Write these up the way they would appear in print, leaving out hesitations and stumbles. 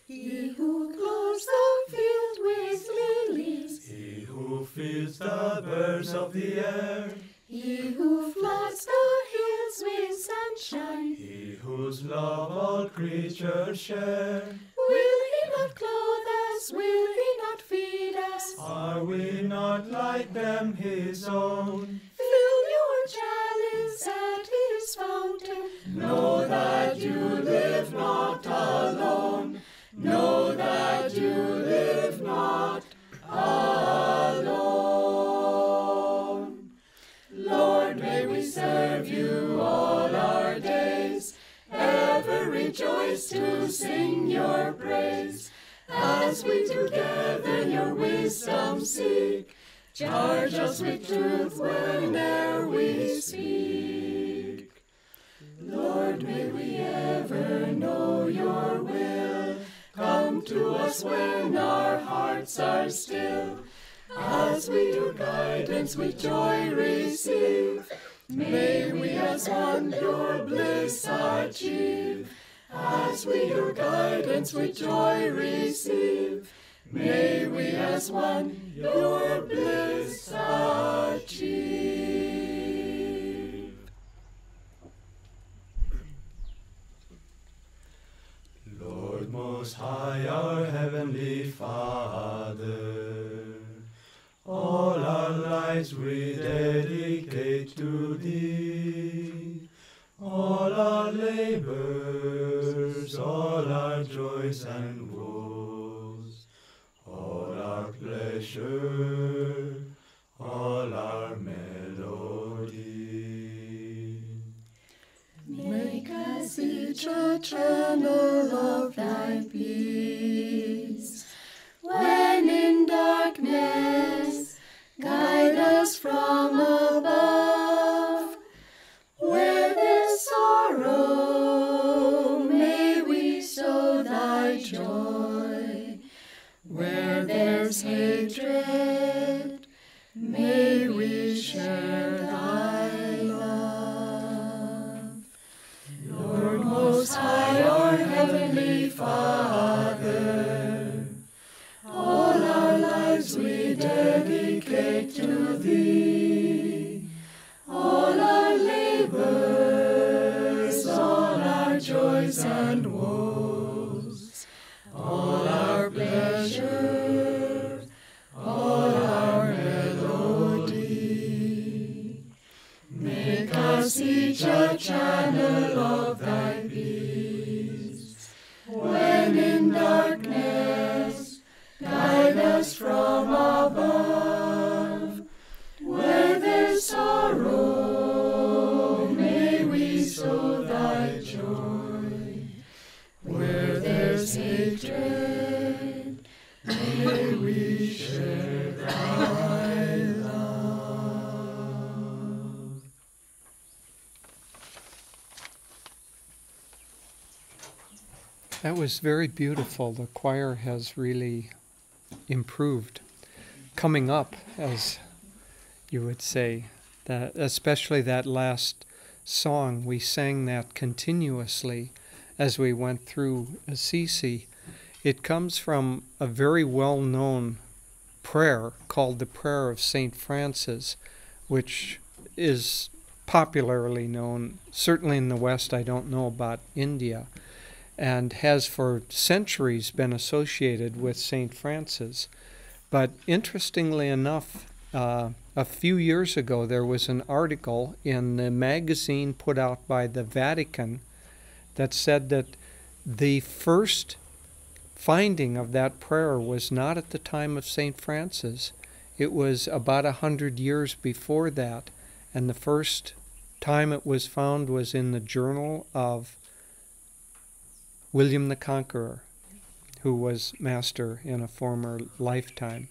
He who clothes the field with lilies, He who feeds the birds of the air, He who floods the hills with sunshine, He whose love all creatures share. will He not clothe us? Will He not feed us? Are we not like them His own? Fill your chalice at His fountain. Know that you live not alone. Know that you live not alone. Lord, may we serve you all our days, ever rejoice to sing your praise. As we together your wisdom seek, charge us with truth whene'er we speak. Lord, may we ever know your will. Come to us when our hearts are still. As we your guidance with joy receive, may we as one your bliss achieve. As we your guidance with joy receive, may we as one your bliss achieve. Lord Most High, our Heavenly Father, all our lives we dedicate to Thee. All our labors, all our joys and woes, all our pleasure, all our melody. Make us each a channel of thy peace. When in darkness, guide us from above. Where there's sorrow, may we sow thy joy. Where there's hatred, may we share thy love. Lord Most High, our Heavenly Father, all our lives we dedicate to Thee. All our labors, all our joys and woes, all our pleasure, all our melody. Make us each a channel of thy peace. When in darkness, guide us from above. Where there's sorrow, may we sow thy joy. Where there's hatred, may we share thy love. That was very beautiful. The choir has really improved. Coming up, as you would say, that especially that last song, we sang that continuously as we went through Assisi. It comes from a very well-known prayer called the Prayer of St. Francis, which is popularly known, certainly in the West. I don't know about India, and has for centuries been associated with St. Francis. But interestingly enough, a few years ago there was an article in the magazine put out by the Vatican that said that the first finding of that prayer was not at the time of St. Francis. It was about 100 years before that, and the first time it was found was in the journal of William the Conqueror, who was master in a former lifetime.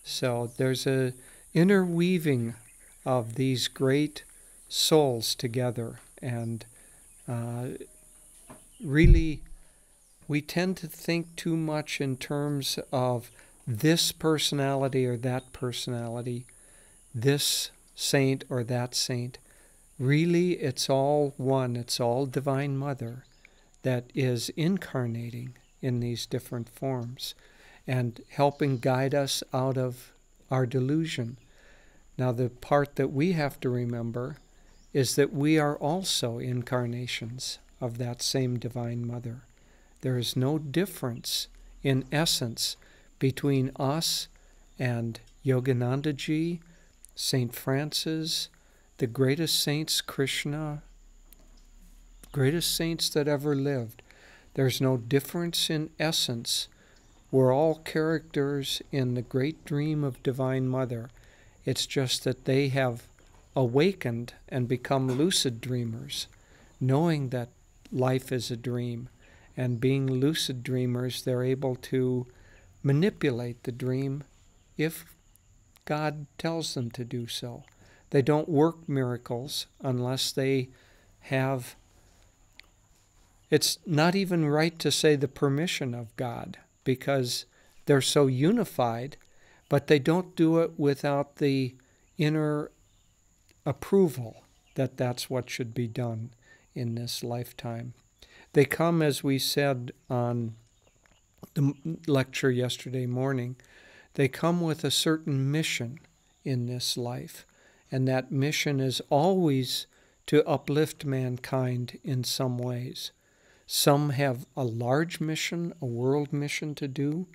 So there's a interweaving of these great souls together, and really we tend to think too much in terms of this personality or that personality, this saint or that saint. Really, it's all one. It's all Divine Mother that is incarnating in these different forms and helping guide us out of our delusion. Now, the part that we have to remember is that we are also incarnations of that same Divine Mother. There is no difference in essence between us and Yogananda Ji, Saint Francis, the greatest saints, Krishna, greatest saints that ever lived. There's no difference in essence. We're all characters in the great dream of Divine Mother. It's just that they have awakened and become lucid dreamers, knowing that life is a dream. And being lucid dreamers, they're able to manipulate the dream if God tells them to do so. They don't work miracles unless they have, it's not even right to say the permission of God, because they're so unified, but they don't do it without the inner approval that that's what should be done in this lifetime. They come, as we said on the lecture yesterday morning, they come with a certain mission in this life, and that mission is always to uplift mankind in some ways. Some have a large mission, a world mission to do.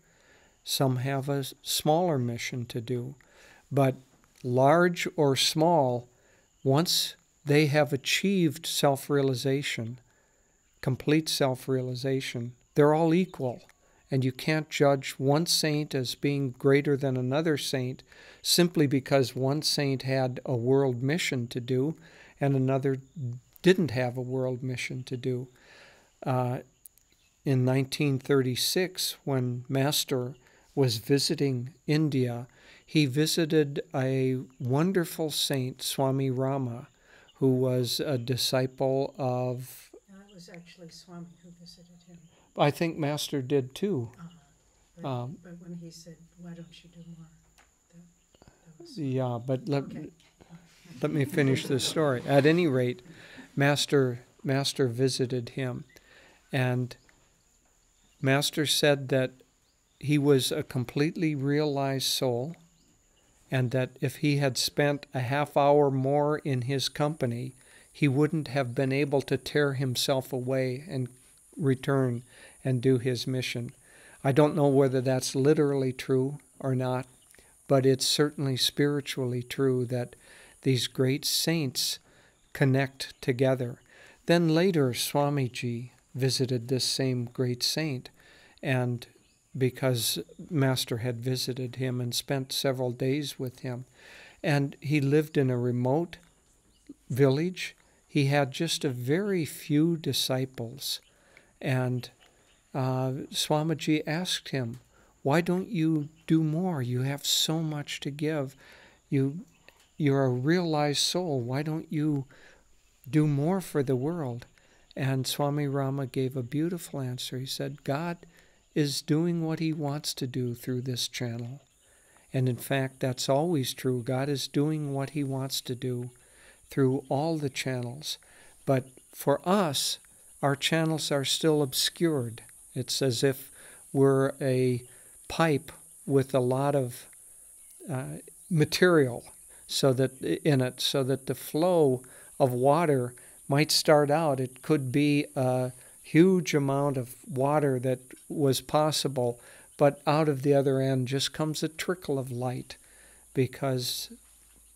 Some have a smaller mission to do. But large or small, once they have achieved self-realization, complete self-realization, they're all equal. And you can't judge one saint as being greater than another saint simply because one saint had a world mission to do and another didn't have a world mission to do. In 1936, when Master was visiting India, he visited a wonderful saint, Swami Rama, who was a disciple of... It was actually Swami who visited him. I think Master did too. But when he said, why don't you do more? That was... Yeah, but let me finish this story. At any rate, Master visited him, and Master said that he was a completely realized soul, and that if he had spent a half hour more in his company, he wouldn't have been able to tear himself away and return and do his mission. I don't know whether that's literally true or not, but it's certainly spiritually true that these great saints connect together. Then later, Swamiji visited this same great saint, and because Master had visited him and spent several days with him, and he lived in a remote village. He had just a very few disciples, and Swamiji asked him, why don't you do more? You have so much to give. You're a realized soul. Why don't you do more for the world? And Swami Rama gave a beautiful answer. He said, God is doing what he wants to do through this channel. And in fact, that's always true. God is doing what he wants to do through all the channels. But for us, our channels are still obscured. It's as if we're a pipe with a lot of material in it, so that the flow of water might start out. It could be a huge amount of water that was possible, but out of the other end just comes a trickle of light because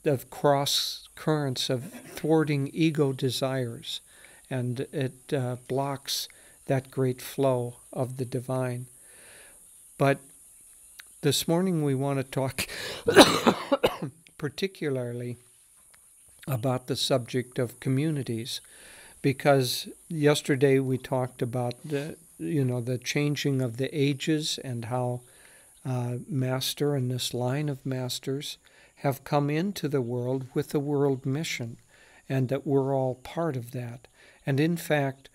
of cross currents of thwarting ego desires, and it blocks that great flow of the divine. But this morning we want to talk particularly about the subject of communities, because yesterday we talked about the changing of the ages and how Master and this line of masters have come into the world with a world mission, and that we're all part of that. And in fact,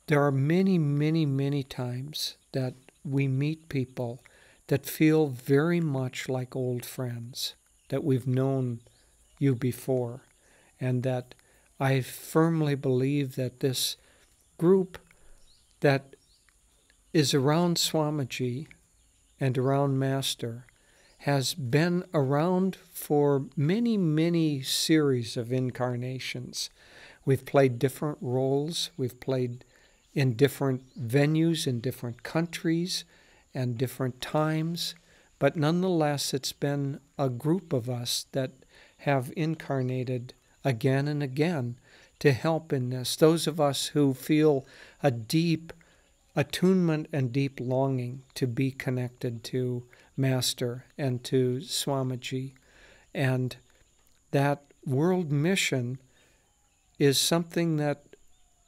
there are many, many, many times that we meet people that feel very much like old friends, that we've known you before, and that I firmly believe that this group that is around Swamiji and around Master has been around for many, many series of incarnations. We've played different roles. We've played in different venues, in different countries, and different times. But nonetheless, it's been a group of us that have incarnated again and again to help in this. Those of us who feel a deep attunement and deep longing to be connected to Master and to Swamiji. And that world mission is something that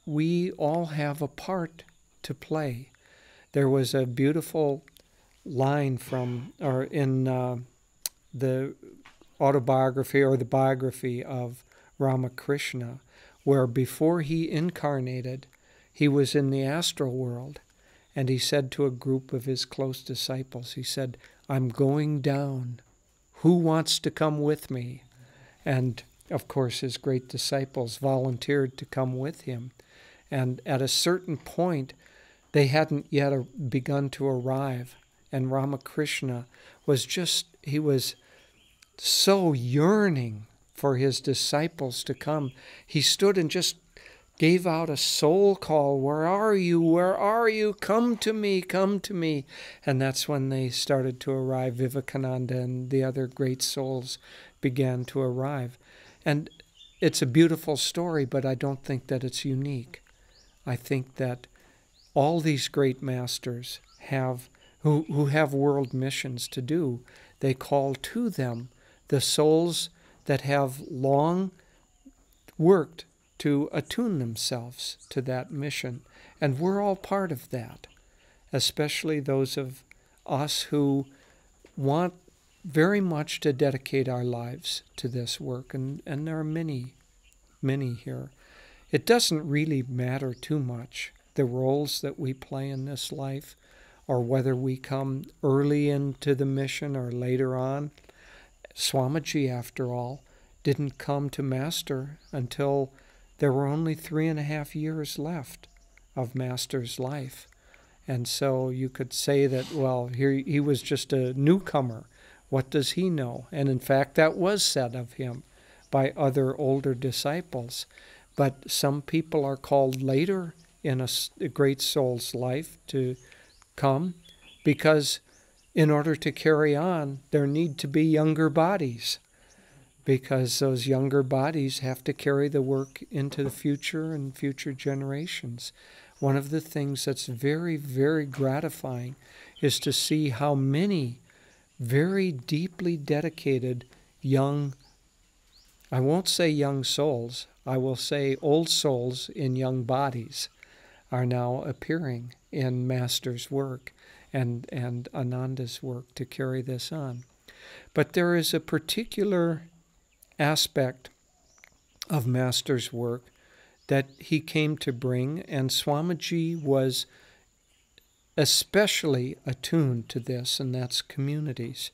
we all have a part to play. There was a beautiful line in the autobiography or the biography of Ramakrishna, where before he incarnated, he was in the astral world, and he said to a group of his close disciples, he said, "I'm going down. Who wants to come with me?" And of course, his great disciples volunteered to come with him. And at a certain point, they hadn't yet begun to arrive. And Ramakrishna he was so yearning for his disciples to come. He stood and just gave out a soul call, "Where are you? Where are you? Come to me, come to me." And that's when they started to arrive. Vivekananda and the other great souls began to arrive. And it's a beautiful story, but I don't think that it's unique. I think that all these great masters who have world missions to do, they call to them the souls that have long worked to attune themselves to that mission. And we're all part of that, especially those of us who want very much to dedicate our lives to this work. And there are many, many here. It doesn't really matter too much, the roles that we play in this life, or whether we come early into the mission or later on. Swamiji, after all, didn't come to Master until there were only 3.5 years left of Master's life. And so you could say that, well, he was just a newcomer. What does he know? And in fact, that was said of him by other older disciples. But some people are called later in a great soul's life to come, because in order to carry on, there need to be younger bodies, because those younger bodies have to carry the work into the future and future generations. One of the things that's very, very gratifying is to see how many very deeply dedicated young, I won't say young souls, I will say old souls in young bodies, are now appearing in Master's work and Ananda's work to carry this on. But there is a particular aspect of Master's work that he came to bring, and Swamiji was especially attuned to this, and that's communities.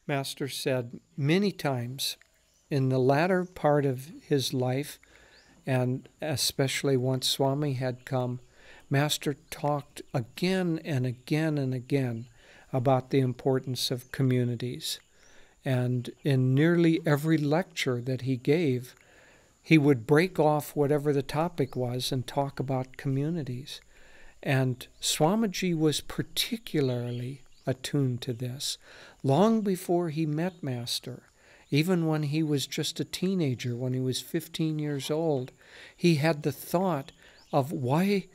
Master said many times in the latter part of his life, and especially once Swami had come, Master talked again and again and again about the importance of communities. And in nearly every lecture that he gave, he would break off whatever the topic was and talk about communities. And Swamiji was particularly attuned to this long before he met Master. Even when he was just a teenager, when he was 15 years old, he had the thought of why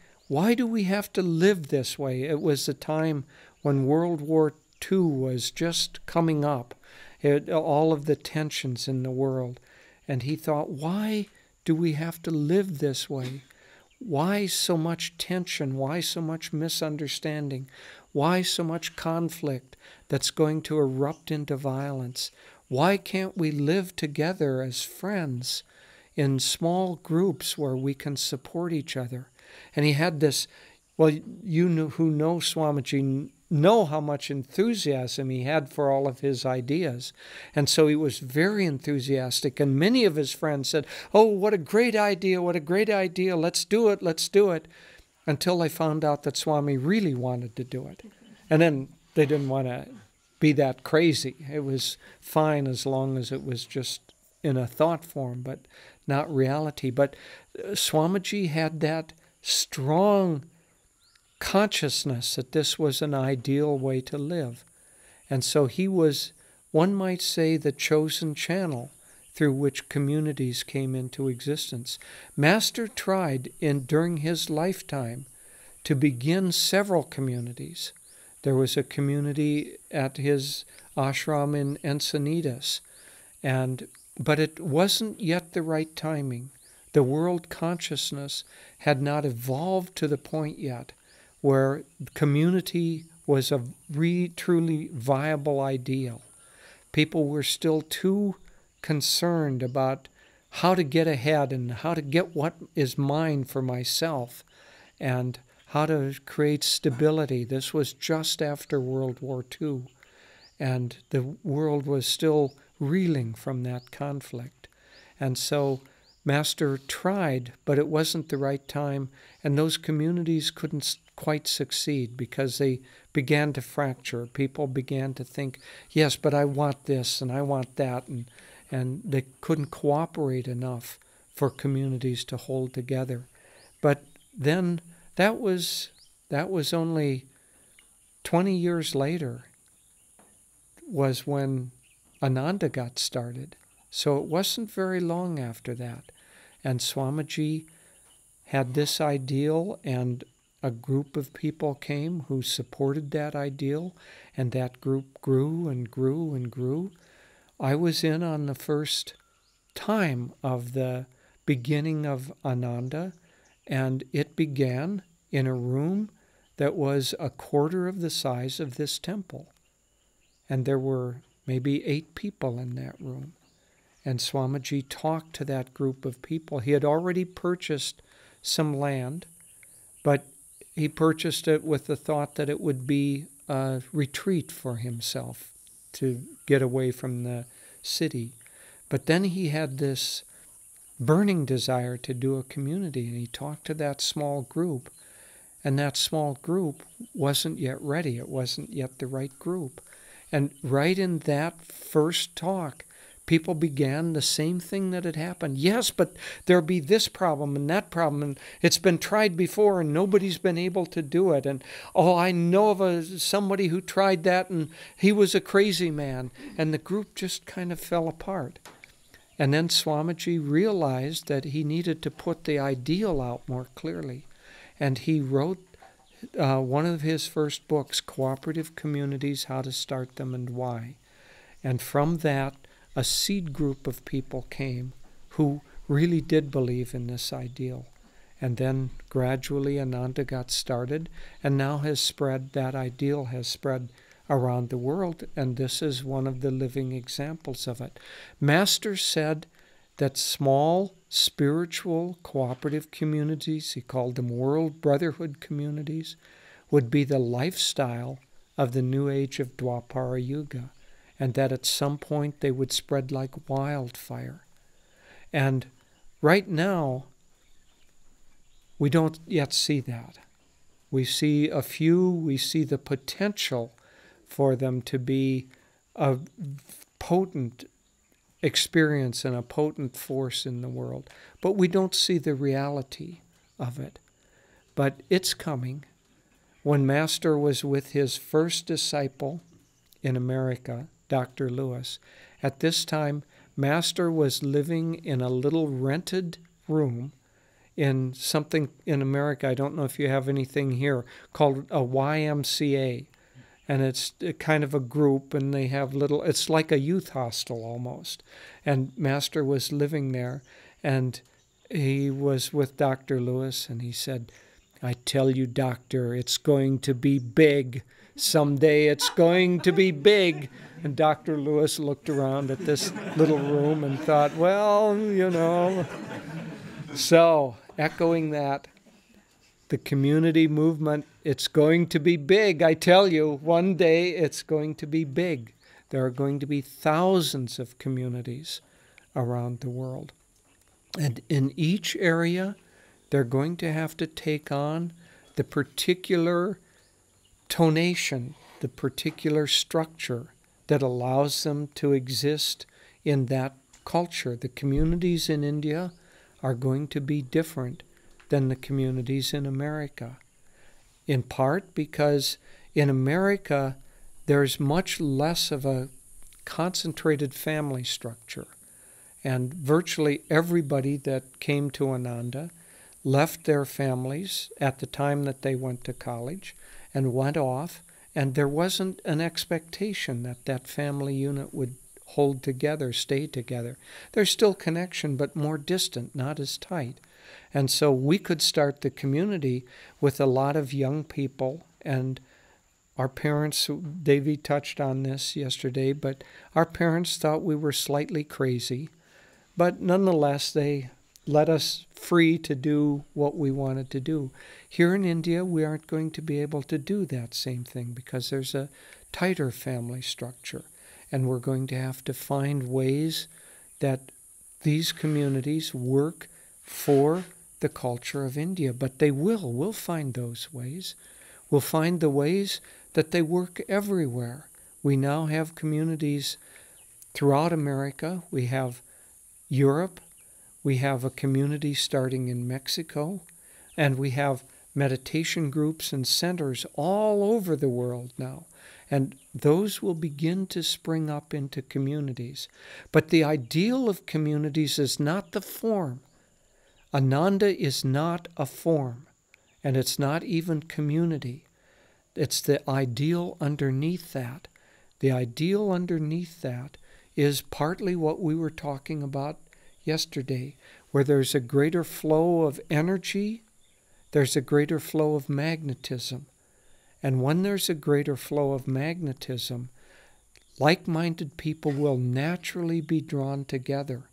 do we have to live this way? It was the time when World War II was just coming up, all of the tensions in the world. And he thought, why do we have to live this way? Why so much tension? Why so much misunderstanding? Why so much conflict that's going to erupt into violence? Why can't we live together as friends in small groups where we can support each other? And he had this, well, who know Swamiji know how much enthusiasm he had for all of his ideas. And so he was very enthusiastic. And many of his friends said, "Oh, what a great idea, what a great idea. Let's do it, let's do it." until they found out that Swami really wanted to do it. And then they didn't want to be that crazy. It was fine as long as it was just in a thought form, but not reality. But Swamiji had that strong consciousness that this was an ideal way to live. And so he was, one might say, the chosen channel through which communities came into existence. Master tried during his lifetime to begin several communities. There was a community at his ashram in Encinitas, but it wasn't yet the right timing. The world consciousness had not evolved to the point yet where community was a truly viable ideal. People were still too concerned about how to get ahead and how to get what is mine for myself and how to create stability. This was just after World War II, and the world was still reeling from that conflict. And so Master tried, but it wasn't the right time, and those communities couldn't quite succeed because they began to fracture. People began to think, yes, but I want this and I want that, and they couldn't cooperate enough for communities to hold together. But then that was only 20 years later was when Ananda got started. So it wasn't very long after that. And Swamiji had this ideal, and a group of people came who supported that ideal, and that group grew and grew and grew. I was in on the first time of the beginning of Ananda, and it began in a room that was a quarter of the size of this temple. And there were maybe 8 people in that room. And Swamiji talked to that group of people. He had already purchased some land, but he purchased it with the thought that it would be a retreat for himself to get away from the city. But then he had this burning desire to do a community, and he talked to that small group, and that small group wasn't yet ready. It wasn't yet the right group. And right in that first talk, people began the same thing that had happened. Yes, but there'll be this problem and that problem, and it's been tried before and nobody's been able to do it. And, oh, I know of somebody who tried that and he was a crazy man. And the group just kind of fell apart. And then Swamiji realized that he needed to put the ideal out more clearly. And he wrote one of his first books, Cooperative Communities, How to Start Them and Why. And from that, a seed group of people came who really did believe in this ideal. And then gradually Ananda got started, and now that ideal has spread around the world, and this is one of the living examples of it. Master said that small spiritual cooperative communities, he called them world brotherhood communities, would be the lifestyle of the new age of Dwapara Yuga, and that at some point they would spread like wildfire. And right now, we don't yet see that. We see a few, we see the potential for them to be a potent experience and a potent force in the world. But we don't see the reality of it. But it's coming. When Master was with his first disciple in America, Dr. Lewis, at this time, Master was living in a little rented room in something in America, I don't know if you have anything here, called a YMCA. And it's kind of a group, and they have it's like a youth hostel almost. And Master was living there, and he was with Dr. Lewis, and he said, I tell you, Doctor, it's going to be big. Someday it's going to be big. And Dr. Lewis looked around at this little room and thought, well, you know. So, echoing that, the community movement, it's going to be big, I tell you. One day it's going to be big. There are going to be thousands of communities around the world. And in each area, they're going to have to take on the particular tonation, the particular structure that allows them to exist in that culture. The communities in India are going to be different than the communities in America, in part because in America there's much less of a concentrated family structure, and virtually everybody that came to Ananda left their families at the time that they went to college and went off, and there wasn't an expectation that that family unit would hold together, stay together. There's still connection, but more distant, not as tight. And so we could start the community with a lot of young people, and our parents, Devi touched on this yesterday, but our parents thought we were slightly crazy, but nonetheless they let us free to do what we wanted to do. Here in India, we aren't going to be able to do that same thing because there's a tighter family structure, and we're going to have to find ways that these communities work for the culture of India. But they will. We'll find those ways. We'll find the ways that they work everywhere. We now have communities throughout America. We have Europe. We have a community starting in Mexico. And we have meditation groups and centers all over the world now. And those will begin to spring up into communities. But the ideal of communities is not the form. Ananda is not a form, and it's not even community. It's the ideal underneath that. The ideal underneath that is partly what we were talking about yesterday, where there's a greater flow of energy, there's a greater flow of magnetism. And when there's a greater flow of magnetism, like-minded people will naturally be drawn together.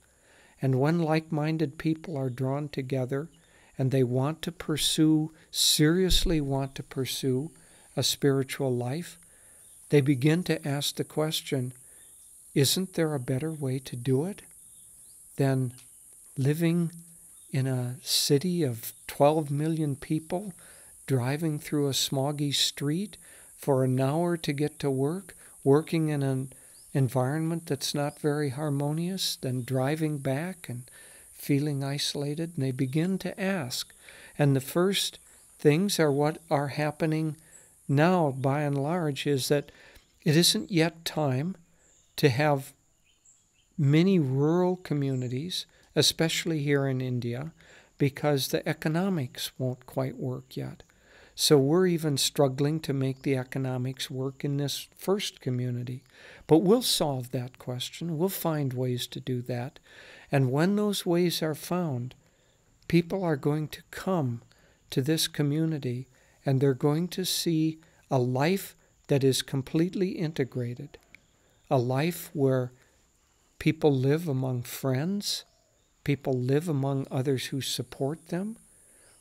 And when like-minded people are drawn together and they want to pursue, seriously want to pursue a spiritual life, they begin to ask the question, isn't there a better way to do it than living in a city of 12 million people, driving through a smoggy street for an hour to get to work, working in an environment that's not very harmonious, then driving back and feeling isolated? And they begin to ask. And the first things are what are happening now, by and large, is that it isn't yet time to have many rural communities, especially here in India, because the economics won't quite work yet. So we're even struggling to make the economics work in this first community. But we'll solve that question. We'll find ways to do that. And when those ways are found, people are going to come to this community, and they're going to see a life that is completely integrated, a life where people live among friends, people live among others who support them,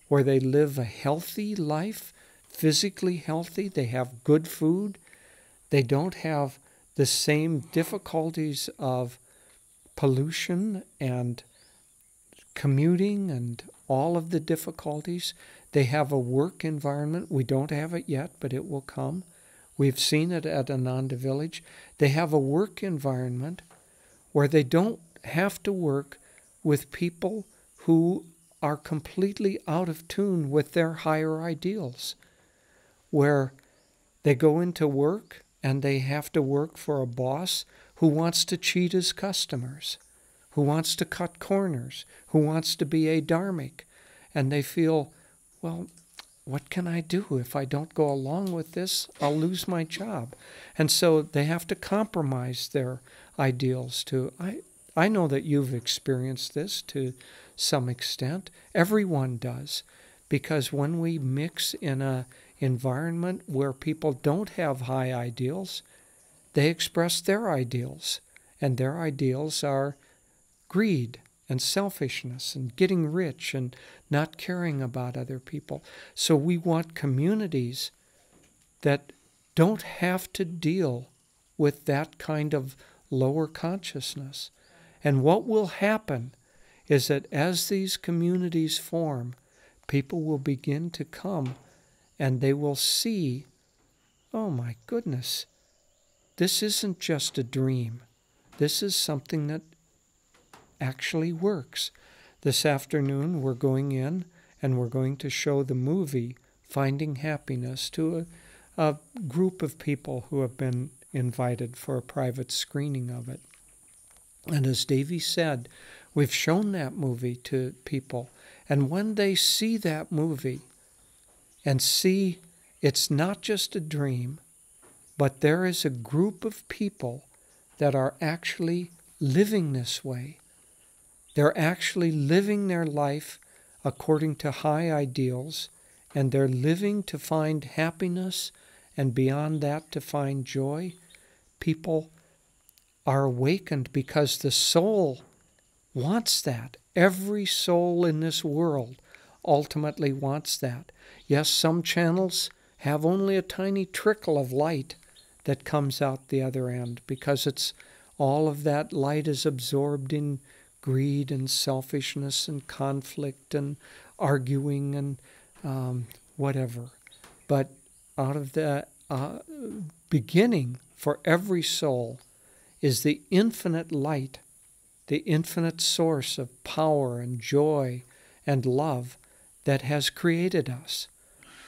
where they live a healthy life, physically healthy, they have good food, they don't have the same difficulties of pollution and commuting and all of the difficulties. They have a work environment. We don't have it yet, but it will come. We've seen it at Ananda Village. They have a work environment where they don't have to work with people who are completely out of tune with their higher ideals, where they go into work and they have to work for a boss who wants to cheat his customers, who wants to cut corners, who wants to be adharmic, and they feel, well, what can I do? If I don't go along with this, I'll lose my job. And so they have to compromise their ideals to, I know that you've experienced this to some extent. Everyone does. Because when we mix in an environment where people don't have high ideals, they express their ideals. And their ideals are greed and selfishness and getting rich and not caring about other people. So we want communities that don't have to deal with that kind of lower consciousness. And what will happen is that as these communities form, people will begin to come and they will see, oh my goodness, this isn't just a dream. This is something that actually works. This afternoon we're going in and we're going to show the movie Finding Happiness to a group of people who have been invited for a private screening of it. And as Devi said, we've shown that movie to people. And when they see that movie and see it's not just a dream, but there is a group of people that are actually living this way. They're actually living their life according to high ideals, and they're living to find happiness, and beyond that to find joy. People are awakened because the soul wants that. Every soul in this world ultimately wants that. Yes, some channels have only a tiny trickle of light that comes out the other end because it's all of that light is absorbed in greed and selfishness and conflict and arguing and whatever. But out of the beginning for every soul is the infinite light, the infinite source of power and joy and love that has created us.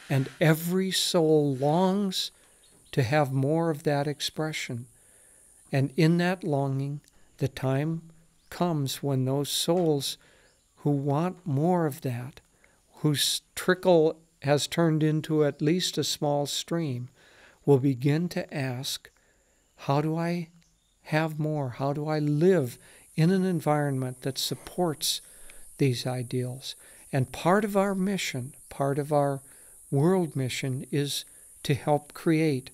And every soul longs to have more of that expression. And in that longing, the time comes when those souls who want more of that, whose trickle has turned into at least a small stream, will begin to ask, how do I have more? How do I live in an environment that supports these ideals? And part of our mission, part of our world mission is to help create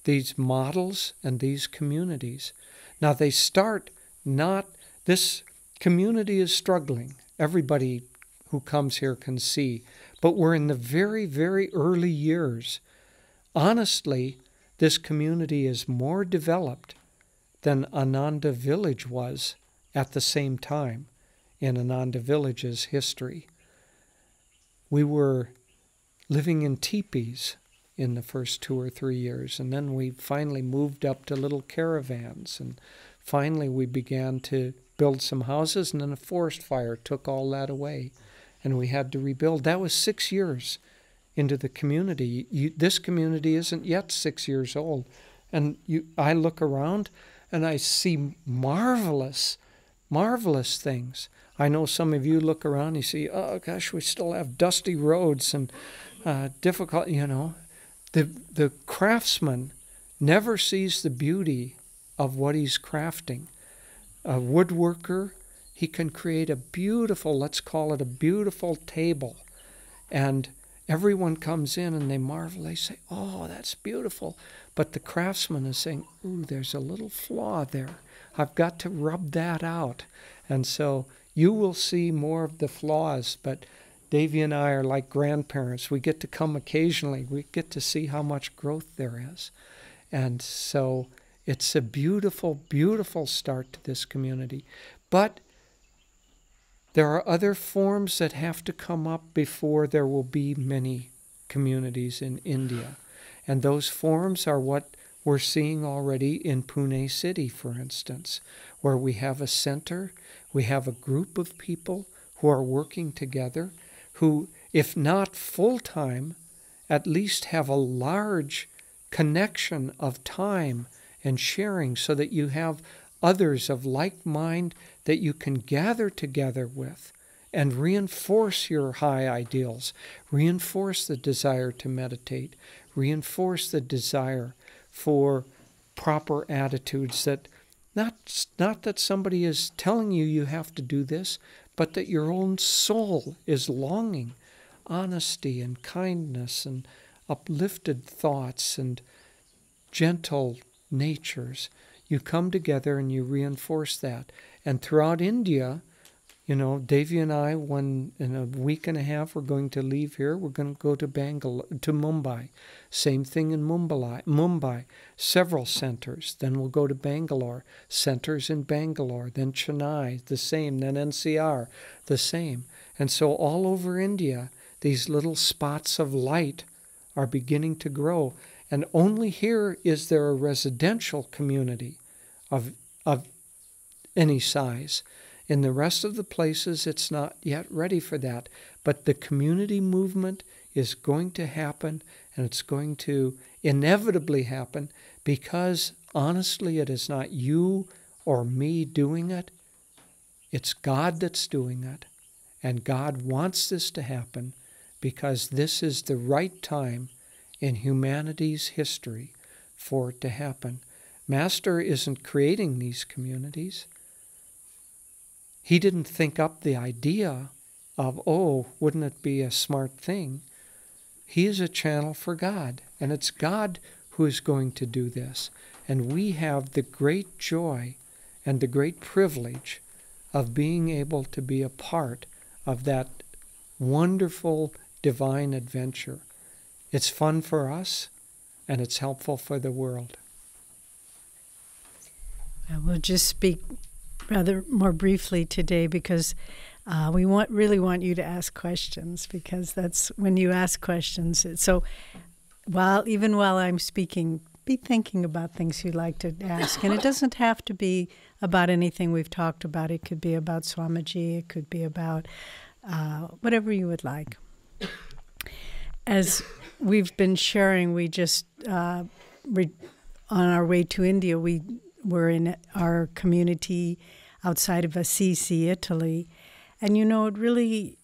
these models and these communities. Now they start not, this community is struggling. Everybody who comes here can see. But we're in the very, very early years. Honestly, this community is more developed than Ananda village was at the same time in Ananda village's history. We were living in teepees in the first 2 or 3 years, and then we finally moved up to little caravans, and finally we began to build some houses, and then a forest fire took all that away, and we had to rebuild. That was 6 years into the community. This community isn't yet 6 years old, and I look around and I see marvelous, marvelous things. I know some of you look around and you see, oh gosh, we still have dusty roads and difficult, The craftsman never sees the beauty of what he's crafting. A woodworker, he can create a beautiful, let's call it a beautiful table. And everyone comes in and they marvel. They say, oh, that's beautiful. But the craftsman is saying, ooh, there's a little flaw there. I've got to rub that out. And so you will see more of the flaws, but Devi and I are like grandparents. We get to come occasionally. We get to see how much growth there is. And so it's a beautiful, beautiful start to this community. But there are other forms that have to come up before there will be many communities in India. And those forms are what we're seeing already in Pune City, for instance, where we have a center, we have a group of people who are working together, who, if not full-time, at least have a large connection of time and sharing so that you have others of like mind that you can gather together with and reinforce your high ideals, reinforce the desire to meditate, reinforce the desire for proper attitudes, that not that somebody is telling you you have to do this, but that your own soul is longing honesty and kindness and uplifted thoughts and gentle natures. You come together and you reinforce that. And throughout India, Devi and I, in a week and a half, we're going to leave here. We're going to go to Mumbai. Same thing in Mumbai. Several centers. Then we'll go to Bangalore. Centers in Bangalore. Then Chennai, the same. Then NCR, the same. And so all over India, these little spots of light are beginning to grow. And only here is there a residential community of any size. In the rest of the places, it's not yet ready for that. But the community movement is going to happen, and it's going to inevitably happen, because honestly, it is not you or me doing it. It's God that's doing it. And God wants this to happen because this is the right time in humanity's history for it to happen. Master isn't creating these communities. He didn't think up the idea of, oh, wouldn't it be a smart thing? He is a channel for God, and it's God who is going to do this. And we have the great joy and the great privilege of being able to be a part of that wonderful divine adventure. It's fun for us, and it's helpful for the world. I will just speak rather more briefly today, because we really want you to ask questions, because that's when you ask questions. So even while I'm speaking, be thinking about things you'd like to ask. And it doesn't have to be about anything we've talked about. It could be about Swamiji. It could be about whatever you would like. As we've been sharing, we just, on our way to India, we were in our community outside of Assisi, Italy. And it really,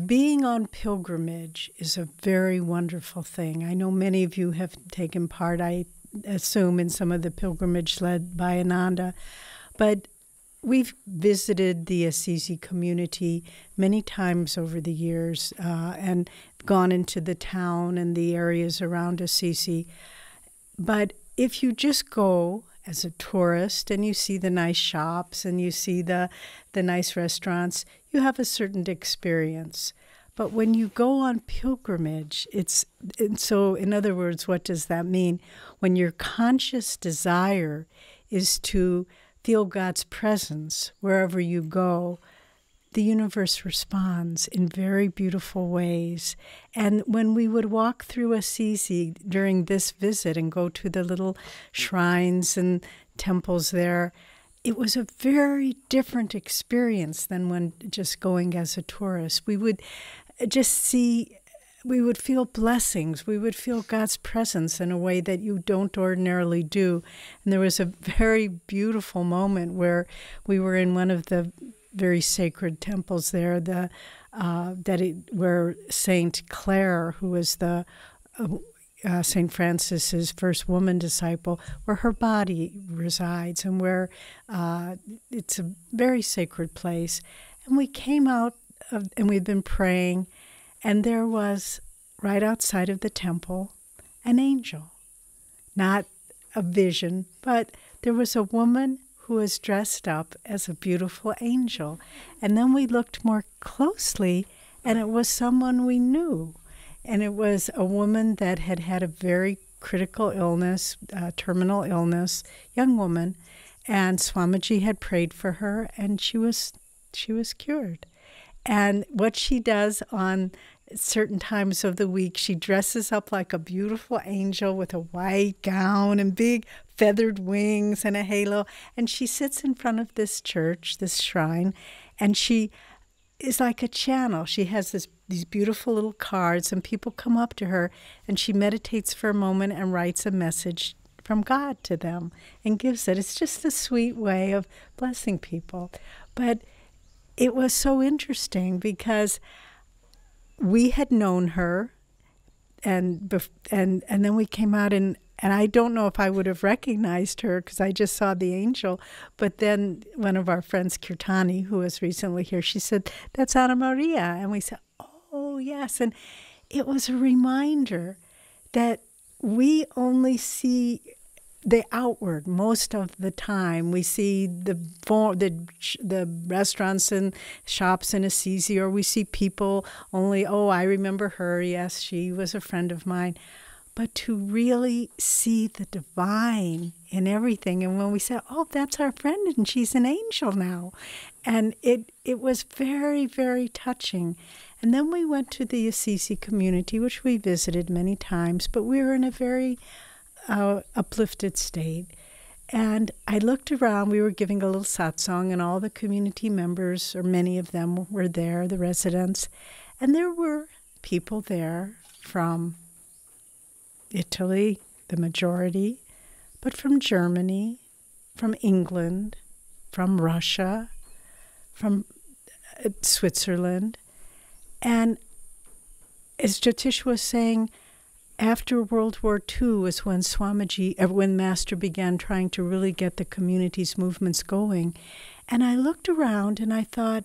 being on pilgrimage is a very wonderful thing. I know many of you have taken part, I assume, in some of the pilgrimage led by Ananda. But we've visited the Assisi community many times over the years and gone into the town and the areas around Assisi. But if you just go as a tourist and you see the nice shops and you see the nice restaurants, you have a certain experience. But when you go on pilgrimage, so in other words, what does that mean? When your conscious desire is to feel God's presence wherever you go, the universe responds in very beautiful ways. And when we would walk through Assisi during this visit and go to the little shrines and temples there, it was a very different experience than when just going as a tourist. We would just we would feel blessings. We would feel God's presence in a way that you don't ordinarily do. And there was a very beautiful moment where we were in one of the very sacred temples there, where Saint Clare, who was the St. Francis's first woman disciple, where her body resides, and where it's a very sacred place. And we came out, and we'd been praying, and there was, right outside of the temple, an angel. Not a vision, but there was a woman who was dressed up as a beautiful angel. And then we looked more closely, and it was someone we knew. And it was a woman that had had a very critical illness, terminal illness, young woman. And Swamiji had prayed for her, and she was cured. And what she does on certain times of the week, she dresses up like a beautiful angel with a white gown and big feathered wings and a halo. And she sits in front of this church, this shrine, and she is like a channel. She has these beautiful little cards, and people come up to her, and she meditates for a moment and writes a message from God to them and gives it. It's just a sweet way of blessing people. But it was so interesting because we had known her, and then we came out, and I don't know if I would have recognized her because I just saw the angel. But then one of our friends, Kirtani, who was recently here, she said, "That's Anna Maria." And we said, "Oh, yes." And it was a reminder that we only see the outward most of the time. We see the restaurants and shops in Assisi, or we see people only, oh, I remember her. Yes, she was a friend of mine. but to really see the divine in everything. And when we said, oh, that's our friend and she's an angel now. And it was very, very touching. And then we went to the Assisi community, which we visited many times, but we were in a very uplifted state. And I looked around, we were giving a little satsang, and all the community members, or many of them, were there, the residents. And there were people there from Italy, the majority, but from Germany, from England, from Russia, from Switzerland. And as Jyotish was saying, after World War II was when when Master began trying to really get the community's movements going. And I looked around and I thought,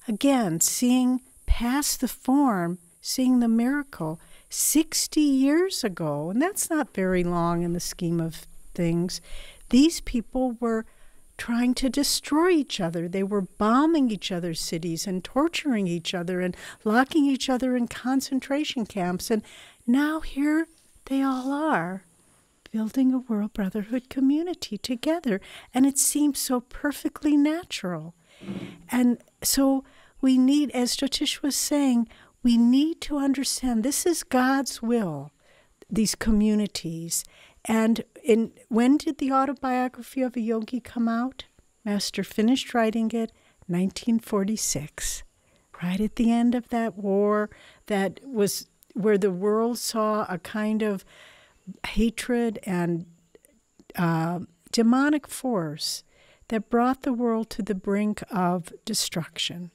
again, seeing past the form, seeing the miracle, 60 years ago, and that's not very long in the scheme of things, these people were trying to destroy each other. They were bombing each other's cities and torturing each other and locking each other in concentration camps. And now here they all are, building a world brotherhood community together. And it seems so perfectly natural. And so we need, as Jyotish was saying, we need to understand this is God's will, these communities. And when did the autobiography of a yogi come out? Master finished writing it 1946, right at the end of that war that was where the world saw a kind of hatred and demonic force that brought the world to the brink of destruction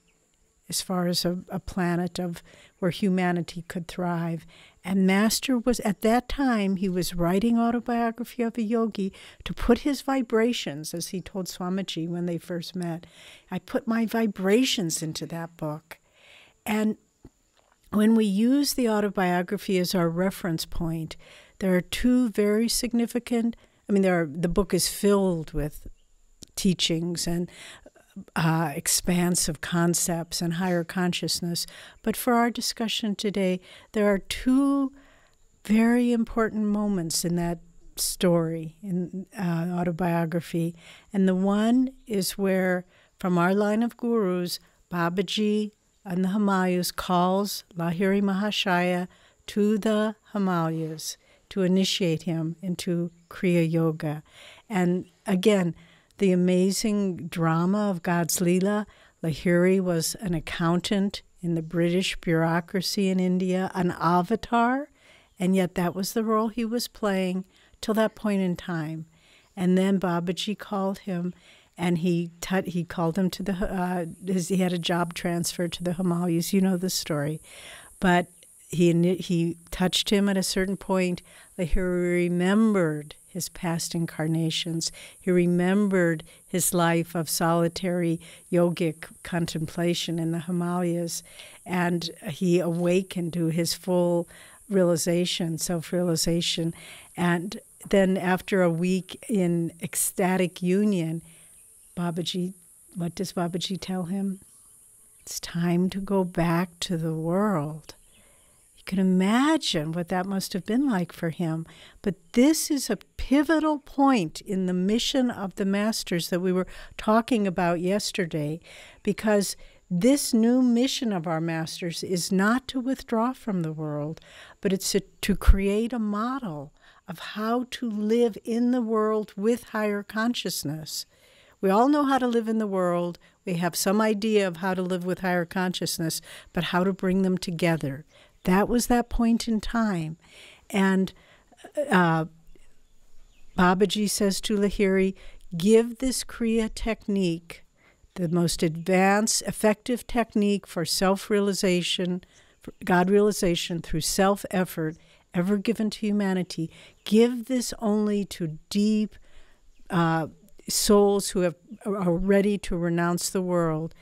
as far as a planet of where humanity could thrive. And Master was, at that time, he was writing Autobiography of a Yogi to put his vibrations, as he told Swamiji when they first met. I put my vibrations into that book. And when we use the autobiography as our reference point, there are two very significant, the book is filled with teachings and expansive concepts and higher consciousness. But for our discussion today, there are two very important moments in that story, in autobiography. And the one is where, from our line of gurus, Babaji and the Himalayas calls Lahiri Mahashaya to the Himalayas to initiate him into Kriya Yoga. And again, the amazing drama of God's Leela. Lahiri was an accountant in the British bureaucracy in India, an avatar, and yet that was the role he was playing till that point in time. And then Babaji called him, and he called him to he had a job transfer to the Himalayas. You know the story. But he touched him at a certain point. Lahiri remembered his past incarnations. He remembered his life of solitary yogic contemplation in the Himalayas, and he awakened to his full realization, self-realization. And then after a week in ecstatic union, what does Babaji tell him? It's time to go back to the world. You can imagine what that must have been like for him. But this is a pivotal point in the mission of the Masters that we were talking about yesterday, because this new mission of our Masters is not to withdraw from the world, but it's to create a model of how to live in the world with higher consciousness. We all know how to live in the world. We have some idea of how to live with higher consciousness, but how to bring them together. That was that point in time. And Babaji says to Lahiri, give this Kriya technique, the most advanced, effective technique for self-realization, for God realization through self-effort ever given to humanity. Give this only to deep souls who are ready to renounce the world.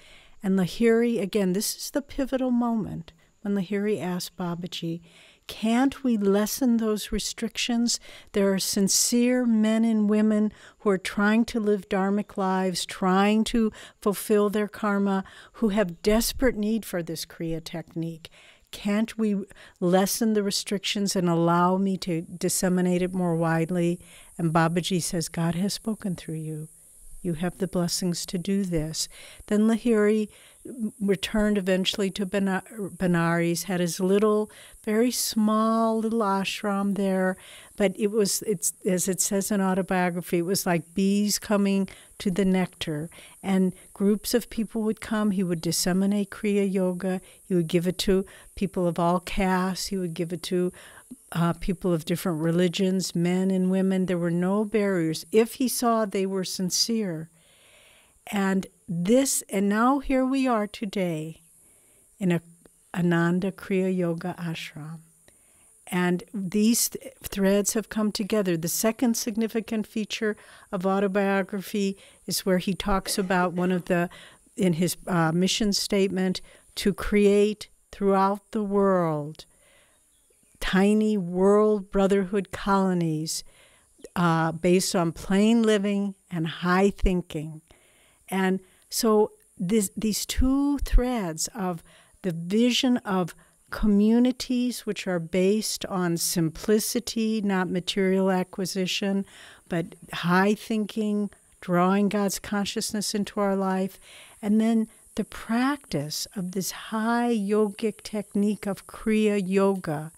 And Lahiri, again, this is the pivotal moment when Lahiri asked Babaji, can't we lessen those restrictions? There are sincere men and women who are trying to live dharmic lives, trying to fulfill their karma, who have desperate need for this Kriya technique. Can't we lessen the restrictions and allow me to disseminate it more widely? And Babaji says, God has spoken through you. You have the blessings to do this. Then Lahiri returned eventually to Benares, had his little, very small little ashram there. But it's as it says in autobiography, it was like bees coming to the nectar. And groups of people would come. He would disseminate Kriya Yoga. He would give it to people of all castes. He would give it to people of different religions, men and women. There were no barriers if he saw they were sincere. And now here we are today in a Ananda Kriya Yoga ashram. And these threads have come together. The second significant feature of autobiography is where he talks about in his mission statement, to create throughout the world tiny world brotherhood colonies based on plain living and high thinking. And so these two threads of the vision of communities which are based on simplicity, not material acquisition, but high thinking, drawing God's consciousness into our life, and then the practice of this high yogic technique of Kriya Yoga.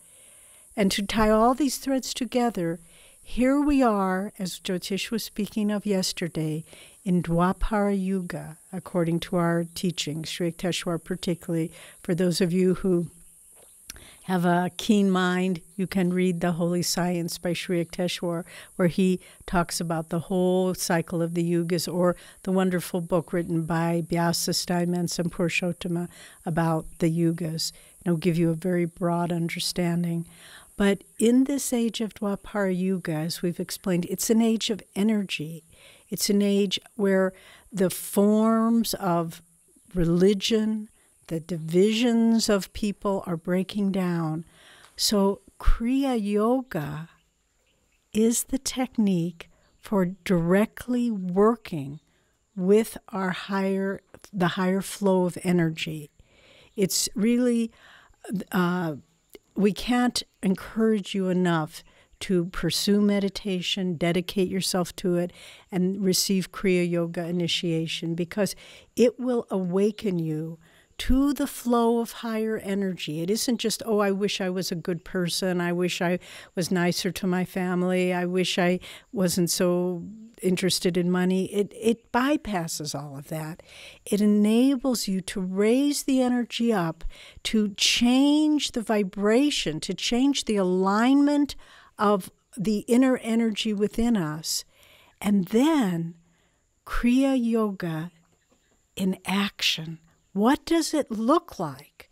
And to tie all these threads together, here we are, as Jyotish was speaking of yesterday, in Dwapara Yuga, according to our teaching, Sri Yukteswar particularly. For those of you who have a keen mind, you can read The Holy Science by Sri Yukteswar, where he talks about the whole cycle of the yugas, or the wonderful book written by Vyasa, Steinmetz, and Purushottama about the yugas. It'll give you a very broad understanding. But in this age of Dwapara Yuga, as we've explained, it's an age of energy. It's an age where the forms of religion, the divisions of people are breaking down. So Kriya Yoga is the technique for directly working with the higher flow of energy. It's really, we can't encourage you enough to pursue meditation, dedicate yourself to it, and receive Kriya Yoga initiation, because it will awaken you to the flow of higher energy. It isn't just, oh, I wish I was a good person. I wish I was nicer to my family. I wish I wasn't so interested in money. It bypasses all of that. It enables you to raise the energy up, to change the vibration, to change the alignment of the inner energy within us. And then Kriya Yoga in action. What does it look like?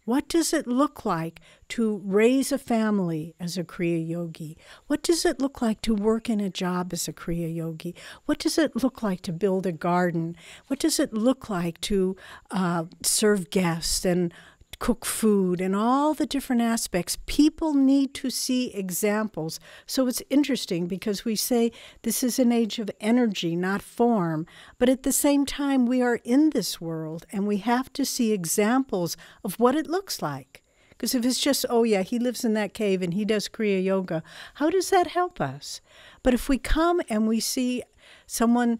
What does it look like to raise a family as a Kriya Yogi? What does it look like to work in a job as a Kriya Yogi? What does it look like to build a garden? What does it look like to serve guests and cook food and all the different aspects? People need to see examples. So it's interesting because we say this is an age of energy, not form. But at the same time, we are in this world and we have to see examples of what it looks like. Because if it's just, oh yeah, he lives in that cave and he does Kriya Yoga, how does that help us? But if we come and we see someone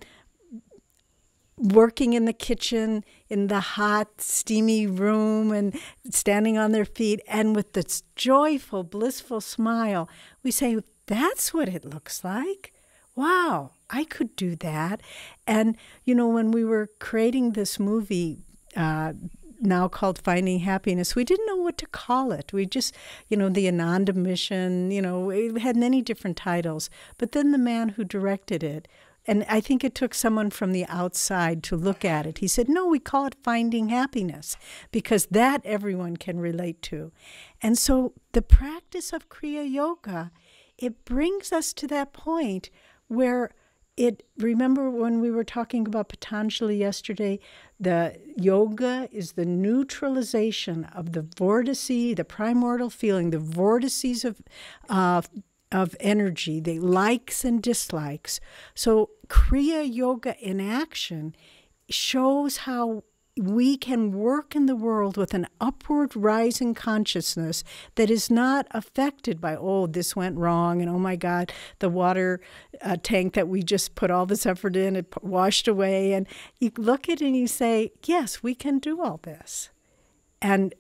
working in the kitchen, in the hot, steamy room, and standing on their feet, and with this joyful, blissful smile, we say, that's what it looks like. Wow, I could do that. And, you know, when we were creating this movie, now called Finding Happiness, we didn't know what to call it. We just, the Ananda Mission, it had many different titles. But then the man who directed it, and I think it took someone from the outside to look at it. He said, no, we call it Finding Happiness, because that everyone can relate to. And so the practice of Kriya Yoga, it brings us to that point where remember when we were talking about Patanjali yesterday, the yoga is the neutralization of the vortices, the primordial feeling, the vortices of energy, the likes and dislikes. So Kriya Yoga in action shows how we can work in the world with an upward rising consciousness that is not affected by, oh, this went wrong, and oh my God, the water tank that we just put all this effort in, it washed away. And you look at it and you say, yes, we can do all this. And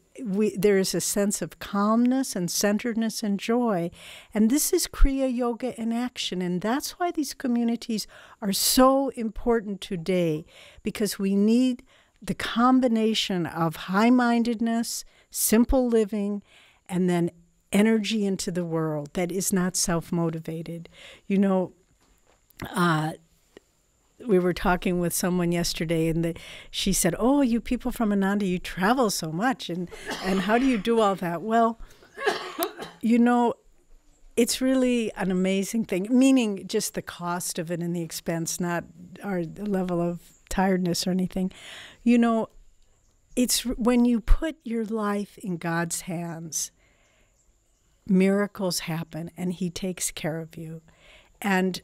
there is a sense of calmness and centeredness and joy. And this is Kriya Yoga in action. And that's why these communities are so important today, because we need the combination of high-mindedness, simple living, and then energy into the world that is not self-motivated. You know, we were talking with someone yesterday, and she said, oh, you people from Ananda, you travel so much, and how do you do all that? Well, you know, it's really an amazing thing, meaning just the cost of it and the expense, not our level of tiredness or anything. You know, it's when you put your life in God's hands, miracles happen, and He takes care of you. And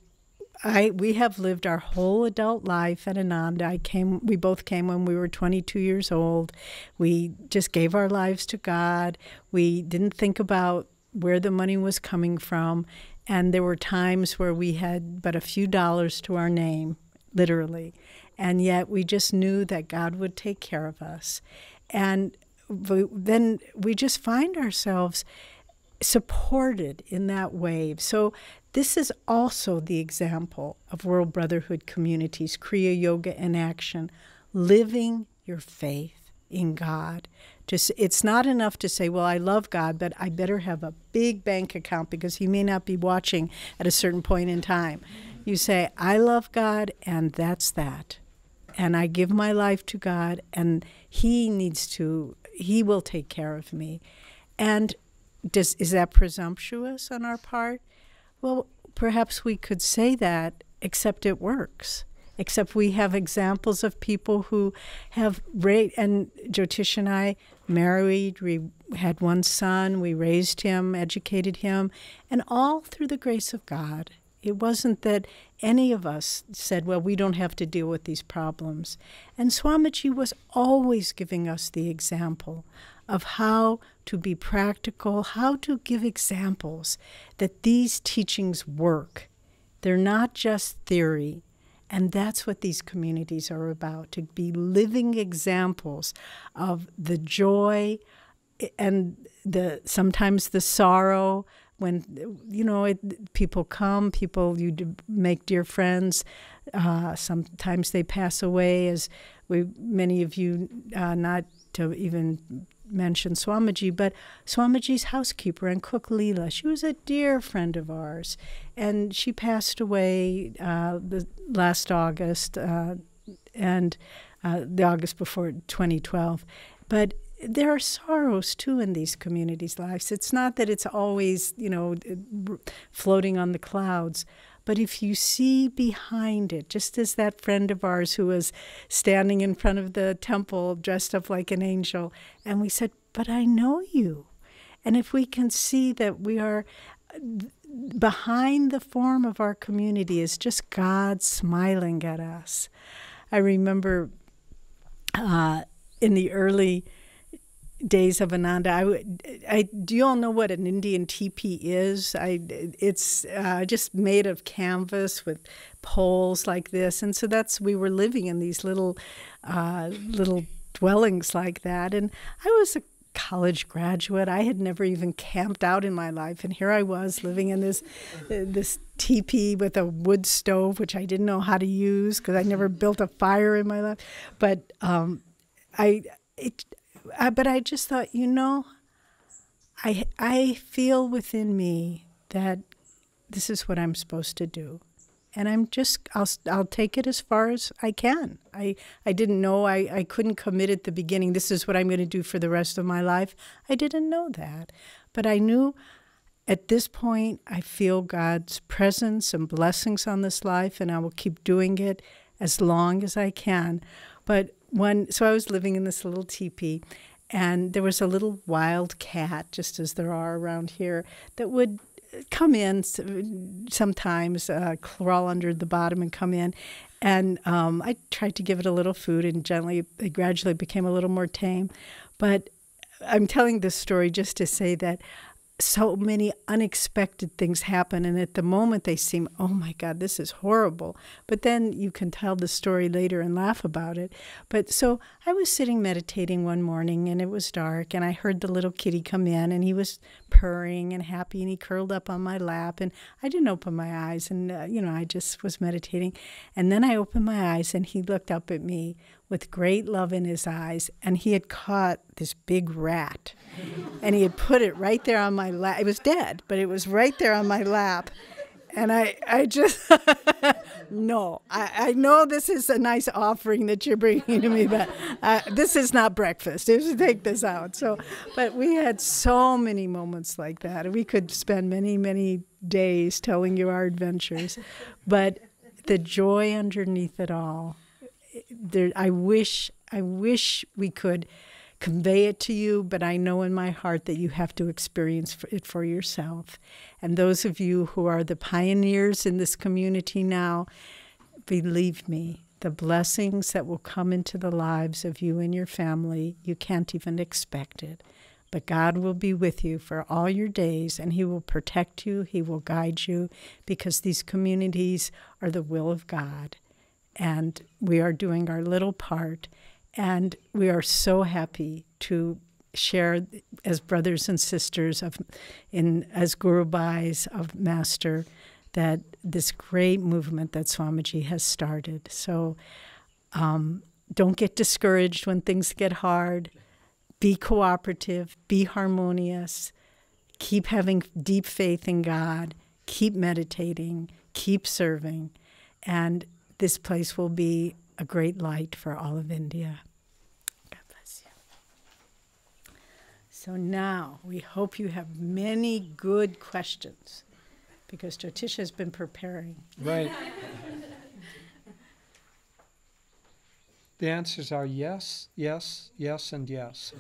we have lived our whole adult life at Ananda. We both came when we were 22 years old. We just gave our lives to God. We didn't think about where the money was coming from. And there were times where we had but a few dollars to our name, literally. And yet we just knew that God would take care of us. And then we just find ourselves supported in that wave. So this is also the example of World Brotherhood communities, Kriya Yoga in action, living your faith in God. It's not enough to say, well, I love God, but I better have a big bank account because He may not be watching at a certain point in time. You say, I love God, and that's that. And I give my life to God, and He will take care of me. And is that presumptuous on our part? Well, perhaps we could say that, except it works. Except we have examples of people who have and Jyotish and I married, we had one son, we raised him, educated him, and all through the grace of God. It wasn't that any of us said, well, we don't have to deal with these problems. And Swamiji was always giving us the example of how to be practical, how to give examples that these teachings work. They're not just theory. And that's what these communities are about, to be living examples of the joy and sometimes the sorrow. When, you know, people come, you make dear friends. Sometimes they pass away, as many of you, not to even mention Swamiji, but Swamiji's housekeeper and cook Leela, she was a dear friend of ours. And she passed away last August, and the August before 2012. But there are sorrows, too, in these communities' lives. It's not that it's always, you know, floating on the clouds. But if you see behind it, just as that friend of ours who was standing in front of the temple dressed up like an angel, and we said, but I know you. And if we can see that we are behind the form of our community is just God smiling at us. I remember in the early days of Ananda, do you all know what an Indian teepee is? It's just made of canvas with poles like this, and so we were living in these little dwellings like that. And I was a college graduate. I had never even camped out in my life, and here I was living in this teepee with a wood stove, which I didn't know how to use because I never built a fire in my life. But but I just thought, you know, I feel within me that this is what I'm supposed to do. And I'll take it as far as I can. I didn't know, I couldn't commit at the beginning, this is what I'm going to do for the rest of my life. I didn't know that. But I knew at this point, I feel God's presence and blessings on this life, and I will keep doing it as long as I can. But so I was living in this little teepee, and there was a little wild cat, just as there are around here, that would come in sometimes, crawl under the bottom and come in. And I tried to give it a little food, and it gradually became a little more tame. But I'm telling this story just to say that so many unexpected things happen, and at the moment they seem, oh my God, this is horrible. But then you can tell the story later and laugh about it. But so I was sitting meditating one morning, and it was dark, and I heard the little kitty come in, and he was purring and happy, and he curled up on my lap, and I didn't open my eyes, and I just was meditating. And then I opened my eyes, and he looked up at me with great love in his eyes, and he had caught this big rat, and he had put it right there on my lap. It was dead, but it was right there on my lap. And I just, no, I know this is a nice offering that you're bringing to me, but this is not breakfast. You should take this out. So, but we had so many moments like that. We could spend many, many days telling you our adventures. But the joy underneath it all, I wish we could convey it to you, but I know in my heart that you have to experience it for yourself. And those of you who are the pioneers in this community now, believe me, the blessings that will come into the lives of you and your family, you can't even expect it. But God will be with you for all your days, and He will protect you, He will guide you, because these communities are the will of God. And we are doing our little part, and we are so happy to share as brothers and sisters as Guru Bhais of Master, that this great movement that Swamiji has started. So don't get discouraged when things get hard. Be cooperative, be harmonious, keep having deep faith in God, keep meditating, keep serving, and this place will be a great light for all of India. God bless you. So now we hope you have many good questions, because Jyotish has been preparing. Right. The answers are yes, yes, yes, and yes.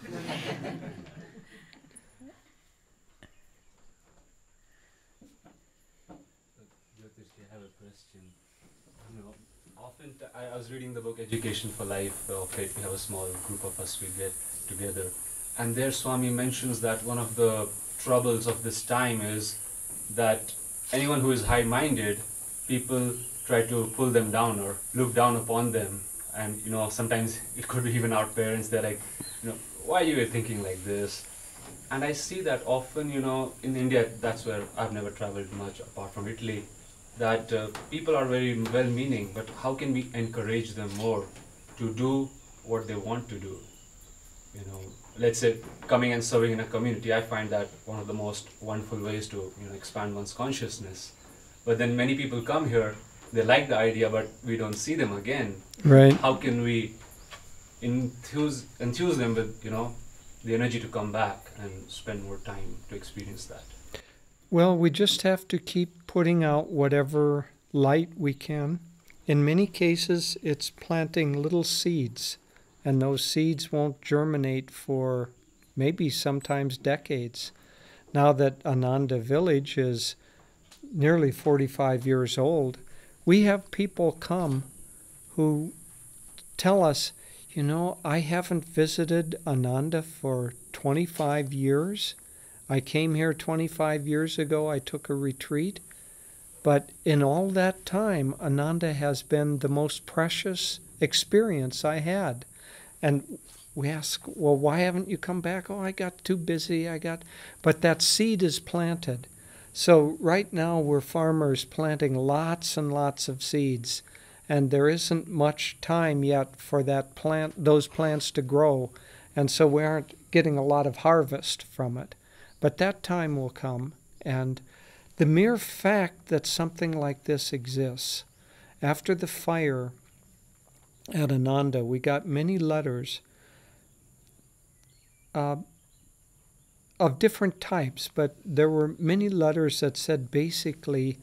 Jyotish, I have a question. Often I was reading the book Education for Life of it. We have a small group of us, we get together. And there Swami mentions that one of the troubles of this time is that anyone who is high-minded, people try to pull them down or look down upon them. And sometimes it could be even our parents. They're like, why are you thinking like this? And I see that often, in India, that's where I've never traveled much apart from Italy, that people are very well-meaning, but how can we encourage them more to do what they want to do? Let's say coming and serving in a community, I find that one of the most wonderful ways to expand one's consciousness. But then many people come here, they like the idea, but we don't see them again. Right. How can we enthuse them with the energy to come back and spend more time to experience that? Well, we just have to keep putting out whatever light we can. In many cases, it's planting little seeds, and those seeds won't germinate for maybe sometimes decades. Now that Ananda village is nearly 45 years old, we have people come who tell us, I haven't visited Ananda for 25 years. I came here 25 years ago, I took a retreat, but in all that time, Ananda has been the most precious experience I had. And we ask, well, why haven't you come back? Oh, I got too busy, but that seed is planted. So right now we're farmers planting lots and lots of seeds, and there isn't much time yet for those plants to grow, and so we aren't getting a lot of harvest from it. But that time will come, and the mere fact that something like this exists, after the fire at Ananda, we got many letters of different types, but there were many letters that said basically,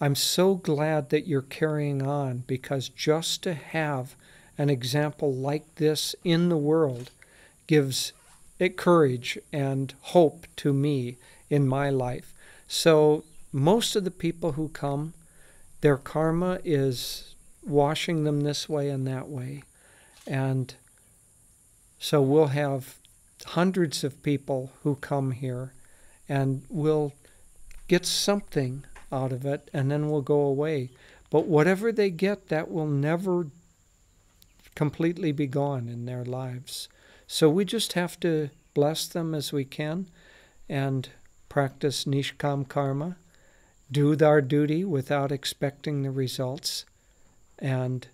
I'm so glad that you're carrying on, because just to have an example like this in the world gives it courage and hope to me in my life. So most of the people who come, their karma is washing them this way and that way. And so we'll have hundreds of people who come here, and we'll get something out of it, and then we'll go away. But whatever they get, that will never completely be gone in their lives. So we just have to bless them as we can and practice nishkam karma, do our duty without expecting the results, and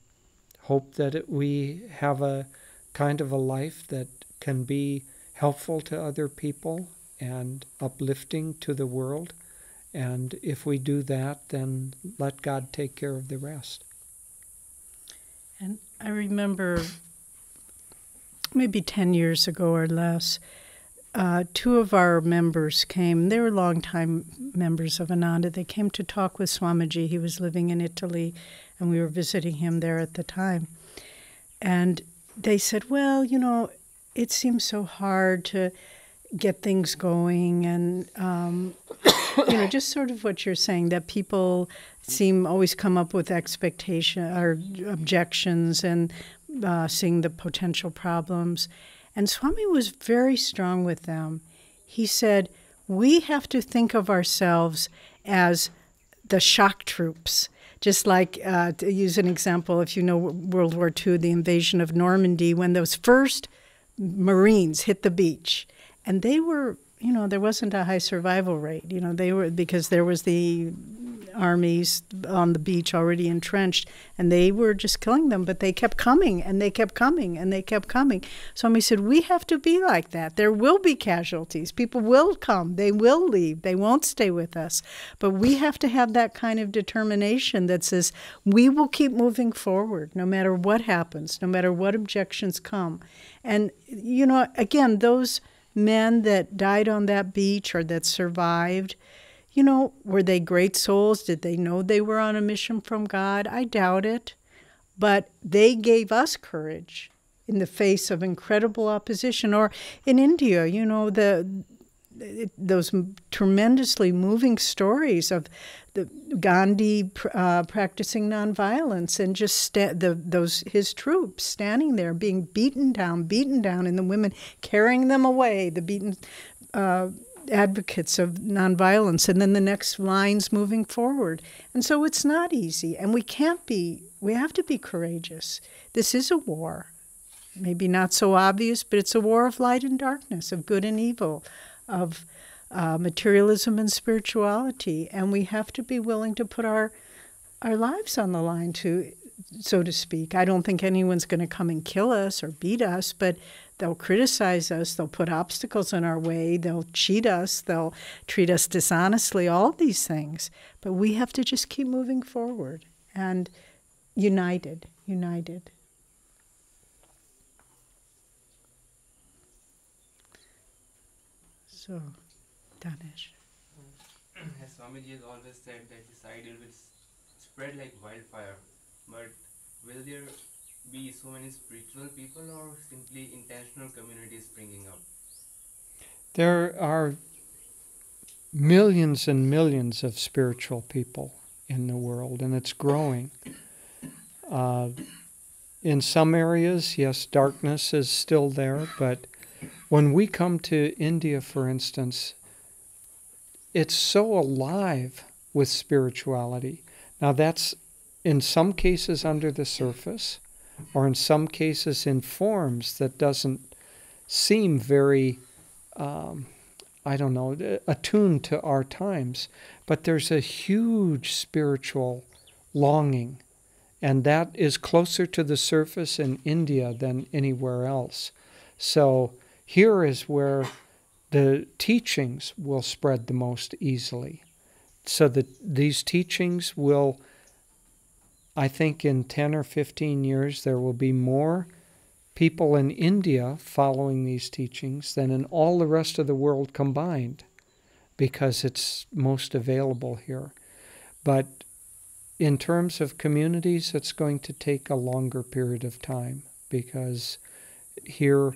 hope that we have a kind of a life that can be helpful to other people and uplifting to the world. And if we do that, then let God take care of the rest. And I remember maybe 10 years ago or less, two of our members came. They were longtime members of Ananda. They came to talk with Swamiji. He was living in Italy, and we were visiting him there at the time. And they said, well, it seems so hard to get things going, and just sort of what you're saying, that people always come up with expectation or objections and seeing the potential problems. And Swami was very strong with them. He said, we have to think of ourselves as the shock troops. Just like, to use an example, if you know World War II, the invasion of Normandy, when those first Marines hit the beach, and they were, there wasn't a high survival rate. They were, because there was the armies on the beach already entrenched, and they were just killing them, but they kept coming, and they kept coming, and they kept coming. So he said, we have to be like that. There will be casualties. People will come. They will leave. They won't stay with us. But we have to have that kind of determination that says, we will keep moving forward no matter what happens, no matter what objections come. And, again, those men that died on that beach or that survived, were they great souls? Did they know they were on a mission from God? I doubt it. But they gave us courage in the face of incredible opposition. Or in India, those tremendously moving stories of the Gandhi practicing nonviolence, and just his troops standing there being beaten down, and the women carrying them away, the beaten advocates of nonviolence, and then the next lines moving forward. And so it's not easy, and we have to be courageous. This is a war. Maybe not so obvious, but it's a war of light and darkness, of good and evil, of materialism and spirituality. And we have to be willing to put our lives on the line, so to speak. I don't think anyone's going to come and kill us or beat us, but they'll criticize us, they'll put obstacles in our way, they'll cheat us, they'll treat us dishonestly, all these things. But we have to just keep moving forward and united. So, Danish. As Swamiji has always said that this ideal will spread like wildfire, but will there be so many spiritual people or simply intentional communities springing up? There are millions and millions of spiritual people in the world, and it's growing. In some areas, yes, darkness is still there, but when we come to India, for instance, it's so alive with spirituality. Now that's in some cases under the surface, or in some cases in forms that doesn't seem very, attuned to our times. But there's a huge spiritual longing, and that is closer to the surface in India than anywhere else. So here is where the teachings will spread the most easily. So that these teachings will, I think in 10 or 15 years, there will be more people in India following these teachings than in all the rest of the world combined, because it's most available here. But in terms of communities, it's going to take a longer period of time, because here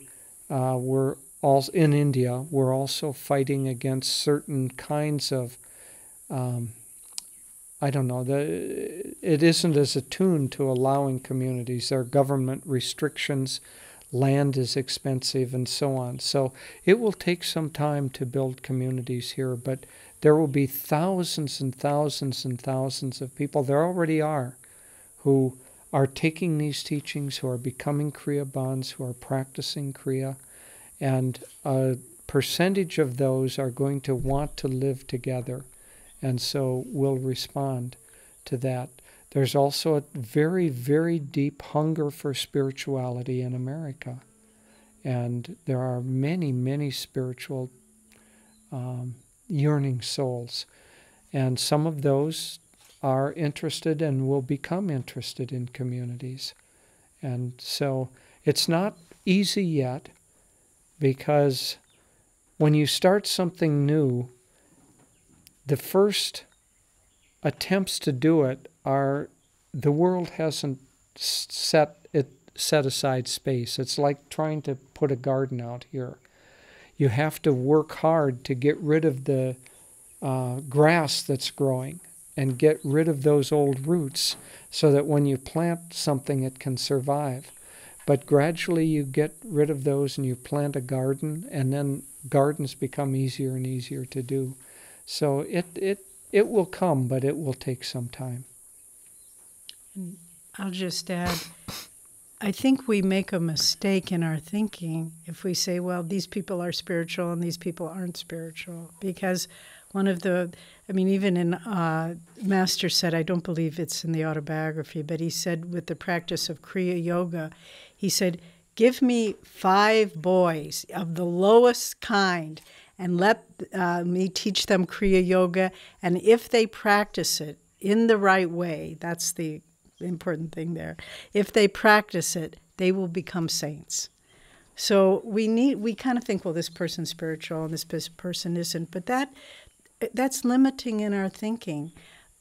in India, we're also fighting against certain kinds of I don't know, it isn't as attuned to allowing communities. There are government restrictions, land is expensive, and so on. So it will take some time to build communities here, but there will be thousands and thousands and thousands of people, there already are, who are taking these teachings, who are becoming Kriya bonds, who are practicing Kriya, and a percentage of those are going to want to live together, and so will respond to that. There's also a very, very deep hunger for spirituality in America, and there are many, many spiritual yearning souls, and some of those are interested and will become interested in communities. And so it's not easy yet, because when you start something new, the first attempts to do it are, the world hasn't set aside space. It's like trying to put a garden out here. You have to work hard to get rid of the grass that's growing and get rid of those old roots so that when you plant something it can survive. But gradually you get rid of those and you plant a garden, and then gardens become easier and easier to do. So it will come, but it will take some time. And I'll just add, I think we make a mistake in our thinking if we say, well, these people are spiritual and these people aren't spiritual. Because one of the, even in, Master said, I don't believe it's in the autobiography, but he said with the practice of Kriya Yoga, he said, give me 5 boys of the lowest kind and let me teach them Kriya Yoga. And if they practice it in the right way, that's the important thing there. If they practice it, they will become saints. So we kind of think, well, this person's spiritual and this person isn't, but that's limiting in our thinking.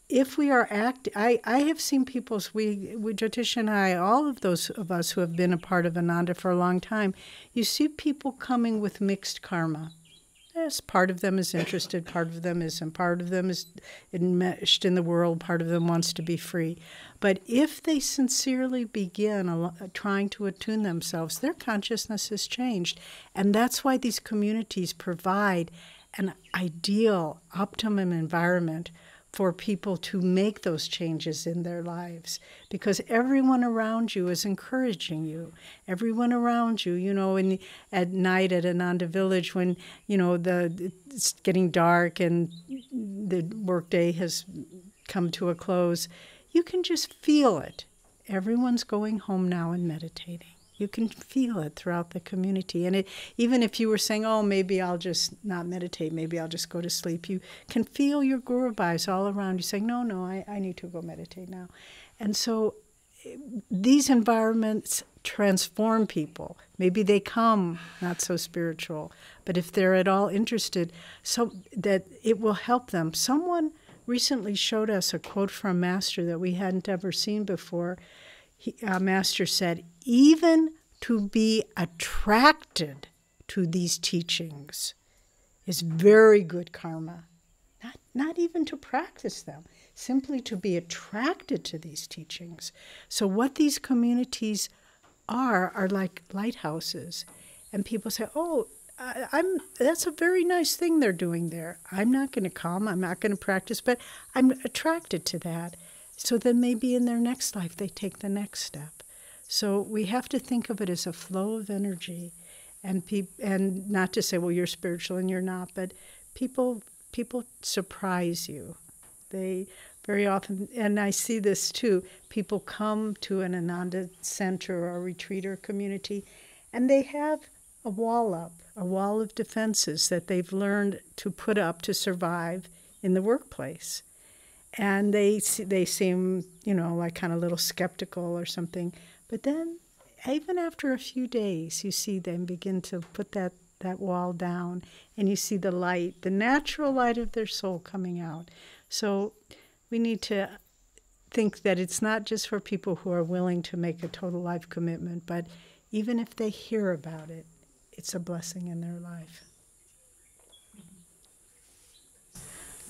If we are I have seen people, Jyotish and I, all of those of us who have been a part of Ananda for a long time, you see people coming with mixed karma. Yes, part of them is interested, part of them isn't, part of them is enmeshed in the world, part of them wants to be free. But if they sincerely begin trying to attune themselves, their consciousness has changed. And that's why these communities provide an ideal, optimum environment for people to make those changes in their lives, because everyone around you is encouraging you. Everyone around you, at night at Ananda Village, when, it's getting dark and the workday has come to a close, you can just feel it. Everyone's going home now and meditating. You can feel it throughout the community. And even if you were saying, oh, maybe I'll just not meditate, maybe I'll just go to sleep, you can feel your gurubhais all around you saying, no, I need to go meditate now. And so these environments transform people. Maybe they come not so spiritual, but if they're at all interested, so that it will help them. Someone recently showed us a quote from Master that we hadn't ever seen before. Master said, even to be attracted to these teachings is very good karma. Not even to practice them, simply to be attracted to these teachings. So what these communities are like lighthouses. And people say, oh, that's a very nice thing they're doing there. I'm not going to come, I'm not going to practice, but I'm attracted to that. So then maybe in their next life they take the next step. So we have to think of it as a flow of energy, and not to say, well, you're spiritual and you're not, but people surprise you. They very often, and I see this too, people come to an Ananda center or a retreat or community, and they have a wall of defenses that they've learned to put up to survive in the workplace. And they seem, like kind of a little skeptical or something. But then, even after a few days, you see them begin to put that wall down, and you see the light, the natural light of their soul coming out. So we need to think that it's not just for people who are willing to make a total life commitment, but even if they hear about it, it's a blessing in their life.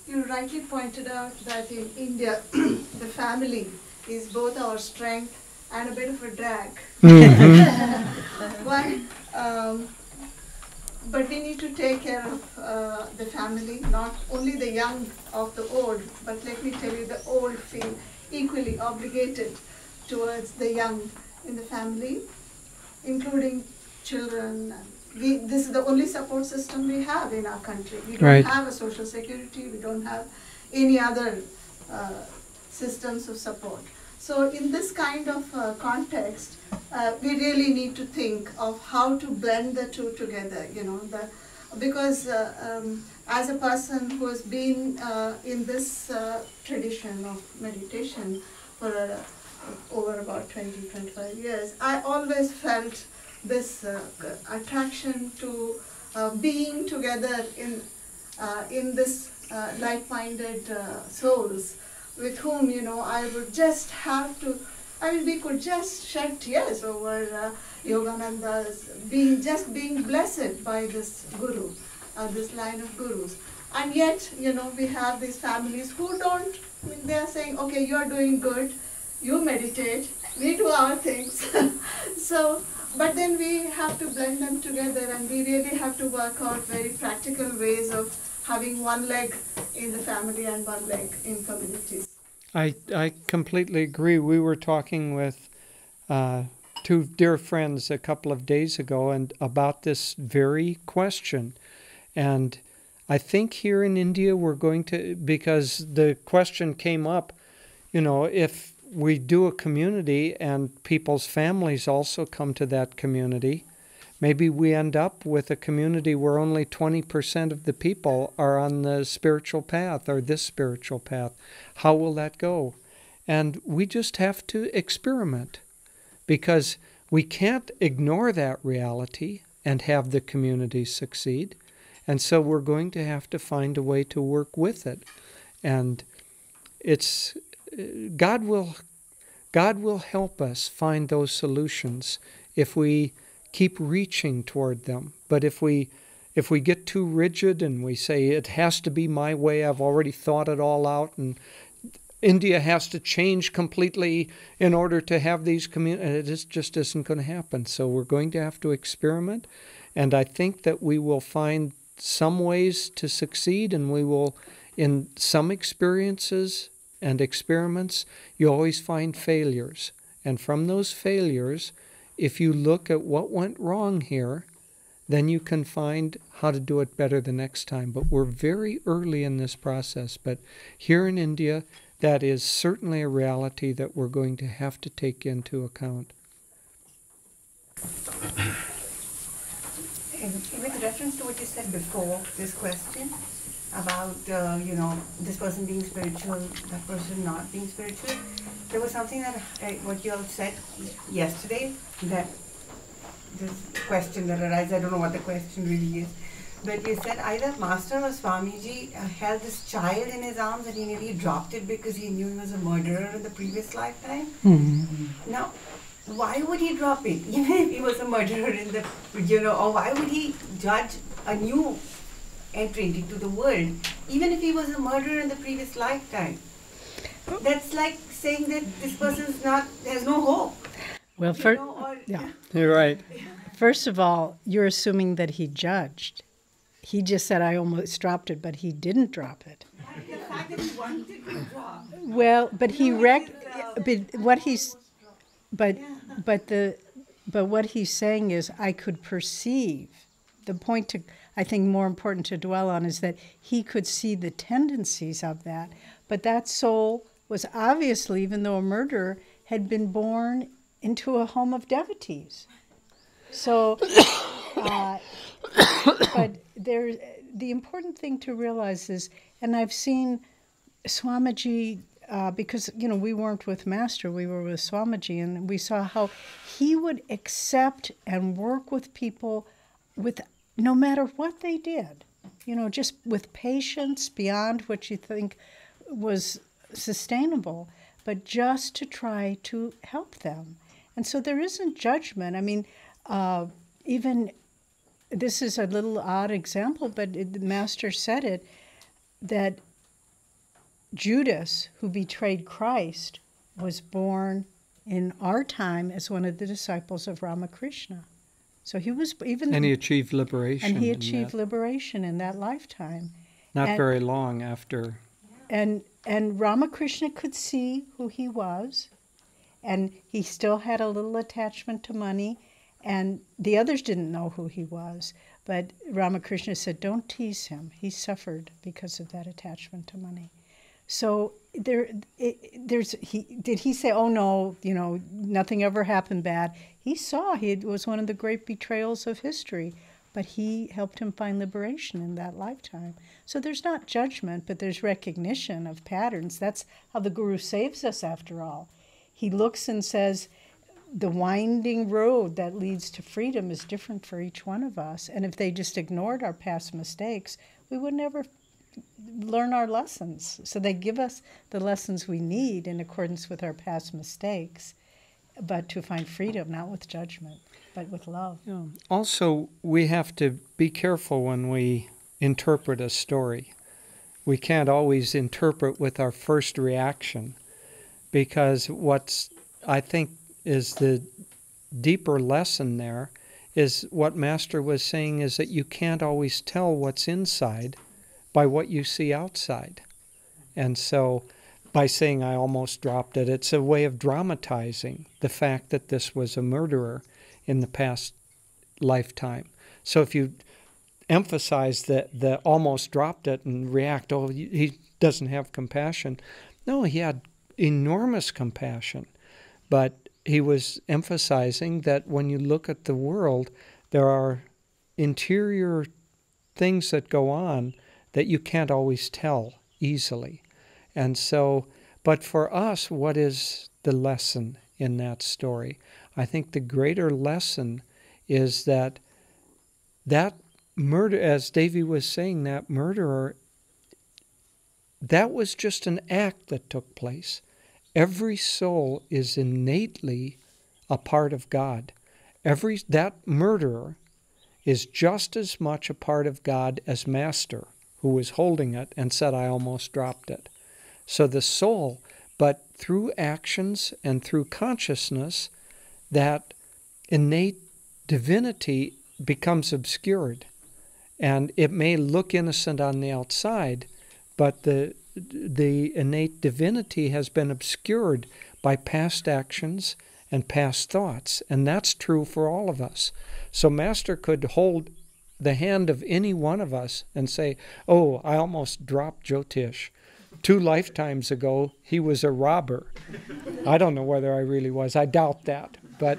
You rightly pointed out that in India, the family is both our strength and a bit of a drag. Why? But we need to take care of the family, not only the young of the old, but let me tell you, the old feel equally obligated towards the young in the family, including children. This is the only support system we have in our country. We don't have a social security, we don't have any other systems of support. So in this kind of context, we really need to think of how to blend the two together, because as a person who has been in this tradition of meditation for over about 20-25 years, I always felt this attraction to being together in this like-minded souls with whom, I would just have to, we could just shed tears over Yogananda's being blessed by this guru, this line of gurus. And yet, we have these families who don't, they are saying, okay, you're doing good, you meditate, we do our things. But then we have to blend them together, and we really have to work out very practical ways of having one leg in the family and one leg in communities. I completely agree. We were talking with two dear friends a couple of days ago and about this very question. And I think here in India we're going to, because the question came up, if we do a community and people's families also come to that community, maybe we end up with a community where only 20% of the people are on the spiritual path or this spiritual path. How will that go? And we just have to experiment, because we can't ignore that reality and have the community succeed. And so we're going to have to find a way to work with it. And it's God will help us find those solutions if we keep reaching toward them. But if we get too rigid and we say it has to be my way, I've already thought it all out, and India has to change completely in order to have these communities, it just isn't going to happen. So we're going to have to experiment, and I think that we will find some ways to succeed, and we will, in some experiences and experiments, you always find failures. And from those failures, if you look at what went wrong here, then you can find how to do it better the next time. But we're very early in this process. But here in India, that is certainly a reality that we're going to have to take into account. With reference to what you said before, this question about, this person being spiritual, that person not being spiritual, there was something that what you all said yesterday, that this question that arises, I don't know what the question really is, but you said either Master or Swamiji held this child in his arms and he nearly dropped it because he knew he was a murderer in the previous lifetime. Mm-hmm. Now, why would he drop it, even if he was a murderer in the, or why would he judge a new entrant into the world, even if he was a murderer in the previous lifetime? That's like saying that this person's has no hope. Well, yeah, you're right. First of all, you're assuming that he judged. He just said, I almost dropped it, but he didn't drop it. The fact that he wanted to drop. Well, but he but what he's saying is, I could perceive. The point I think more important to dwell on is that he could see the tendencies of that. But that soul was obviously, even though a murderer, had been born into a home of devotees. So, but the important thing to realize is, and I've seen Swamiji, because, we weren't with Master, we were with Swamiji, and we saw how he would accept and work with people with no matter what they did, just with patience beyond what you think was sustainable, but just to try to help them. And so there isn't judgment. I mean, even, this is a little odd example, but the Master said it, that Judas, who betrayed Christ, was born in our time as one of the disciples of Ramakrishna. So he was even... And he achieved liberation. And he achieved liberation in that lifetime. Not very long after. And Ramakrishna could see who he was, and he still had a little attachment to money, and the others didn't know who he was. But Ramakrishna said, don't tease him. He suffered because of that attachment to money. So did he say, oh no, nothing ever happened bad? He saw it was one of the great betrayals of history, but he helped him find liberation in that lifetime. So there's not judgment, but there's recognition of patterns. That's how the Guru saves us, after all. He looks and says, the winding road that leads to freedom is different for each one of us. And if they just ignored our past mistakes, we would never learn our lessons. So they give us the lessons we need in accordance with our past mistakes, but to find freedom, not with judgment, but with love. Yeah. Also, we have to be careful when we interpret a story. We can't always interpret with our first reaction, because what's, I think, is the deeper lesson there is what Master was saying, is that you can't always tell what's inside by what you see outside. And so by saying I almost dropped it, it's a way of dramatizing the fact that this was a murderer in the past lifetime. So if you emphasize the almost dropped it and react, oh, he doesn't have compassion. No, he had enormous compassion. But he was emphasizing that when you look at the world, there are interior things that go on that you can't always tell easily. And so, but for us, what is the lesson in that story? I think the greater lesson is that murder, as Devi was saying, that murderer, that was just an act that took place. Every soul is innately a part of God. That murderer is just as much a part of God as Master, who was holding it and said, I almost dropped it. So the soul, but through actions and through consciousness, that innate divinity becomes obscured. And it may look innocent on the outside, but the innate divinity has been obscured by past actions and past thoughts. And that's true for all of us. So Master could hold the hand of any one of us and say, oh, I almost dropped Jyotish. 2 lifetimes ago, he was a robber. I don't know whether I really was. I doubt that. But,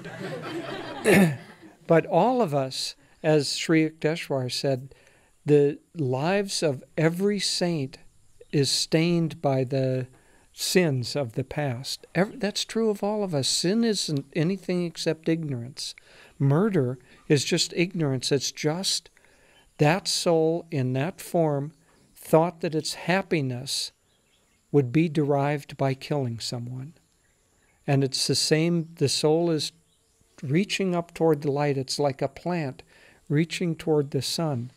but all of us, as Sri Yukteswar said, the lives of every saint is stained by the sins of the past. That's true of all of us. Sin isn't anything except ignorance. Murder is just ignorance. It's just that soul in that form thought that its happiness would be derived by killing someone. And it's the same, the soul is reaching up toward the light. It's like a plant reaching toward the sun.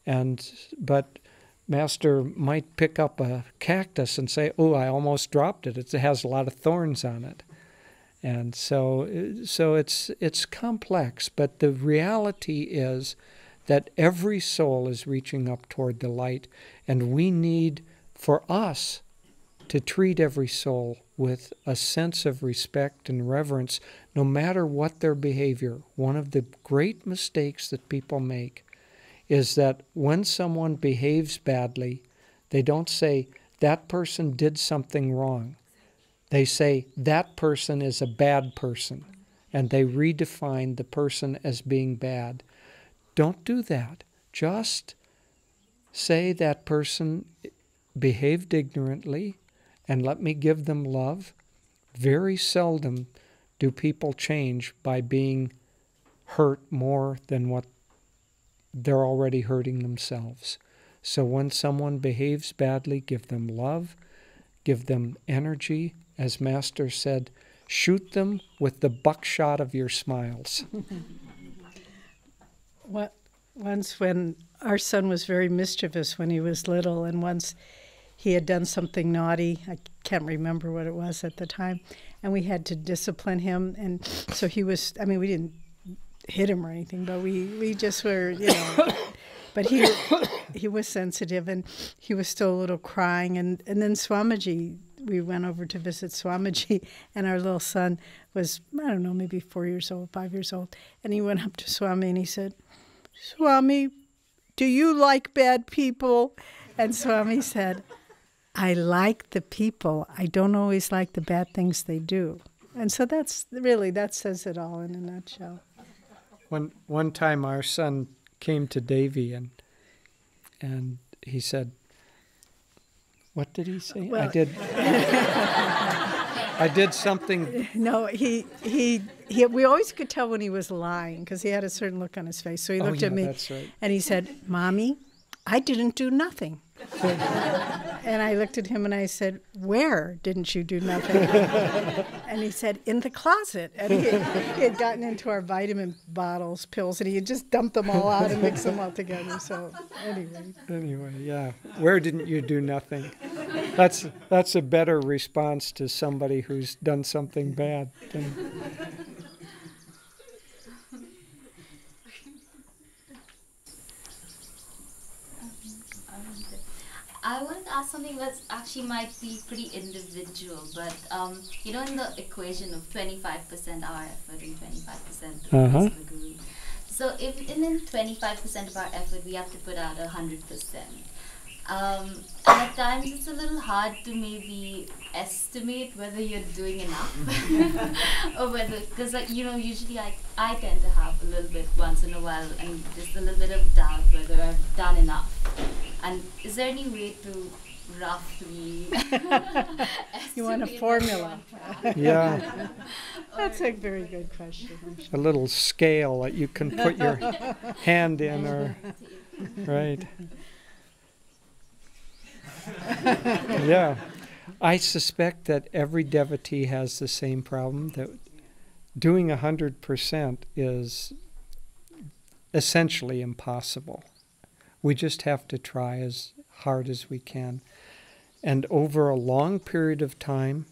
But Master might pick up a cactus and say, oh, I almost dropped it. It has a lot of thorns on it. And so it's complex, but the reality is that every soul is reaching up toward the light, and we need, for us, to treat every soul with a sense of respect and reverence, no matter what their behavior. One of the great mistakes that people make is that when someone behaves badly, they don't say, that person did something wrong. They say, that person is a bad person, and they redefine the person as being bad. Don't do that. Just say that person behaved ignorantly, and let me give them love. Very seldom do people change by being hurt more than what they're already hurting themselves. So when someone behaves badly, give them love, give them energy. As Master said, shoot them with the buckshot of your smiles. Once when our son was very mischievous when he was little, and once he had done something naughty. I can't remember what it was at the time. And we had to discipline him. And so he was, I mean, we didn't hit him or anything, but we just were, you know. But he was sensitive, and he was still a little crying. And then Swamiji, we went over to visit Swamiji, and our little son was, I don't know, maybe 4 years old, 5 years old. And he went up to Swami and he said, "Swami, do you like bad people?" And Swami said, "I like the people. I don't always like the bad things they do." And so that says it all in a nutshell. One time our son came to Devi and he said, what did he say? Well, I did something. No, we always could tell when he was lying because he had a certain look on his face. So he looked at me that's right. and he said, "Mommy, I didn't do nothing." And I looked at him and I said, "Where didn't you do nothing?" And he said, "In the closet." And he had gotten into our vitamin bottles, pills, and he had just dumped them all out and mixed them all together. So Anyway, yeah. Where didn't you do nothing? That's a better response to somebody who's done something bad. I wanted to ask something that actually might be pretty individual, but you know, in the equation of 25% our effort and 25% the rest of the guru. So if in 25% of our effort we have to put out 100%, and at times it's a little hard to maybe estimate whether you're doing enough or whether, because like, you know, usually I tend to have a little bit once in a while and just a little bit of doubt whether I've done enough. And is there any way to roughly you want a formula? Yeah. That's a very good question. A little scale that you can put your hand in, or right. Yeah. I suspect that every devotee has the same problem, that doing 100% is essentially impossible. We just have to try as hard as we can. And over a long period of time,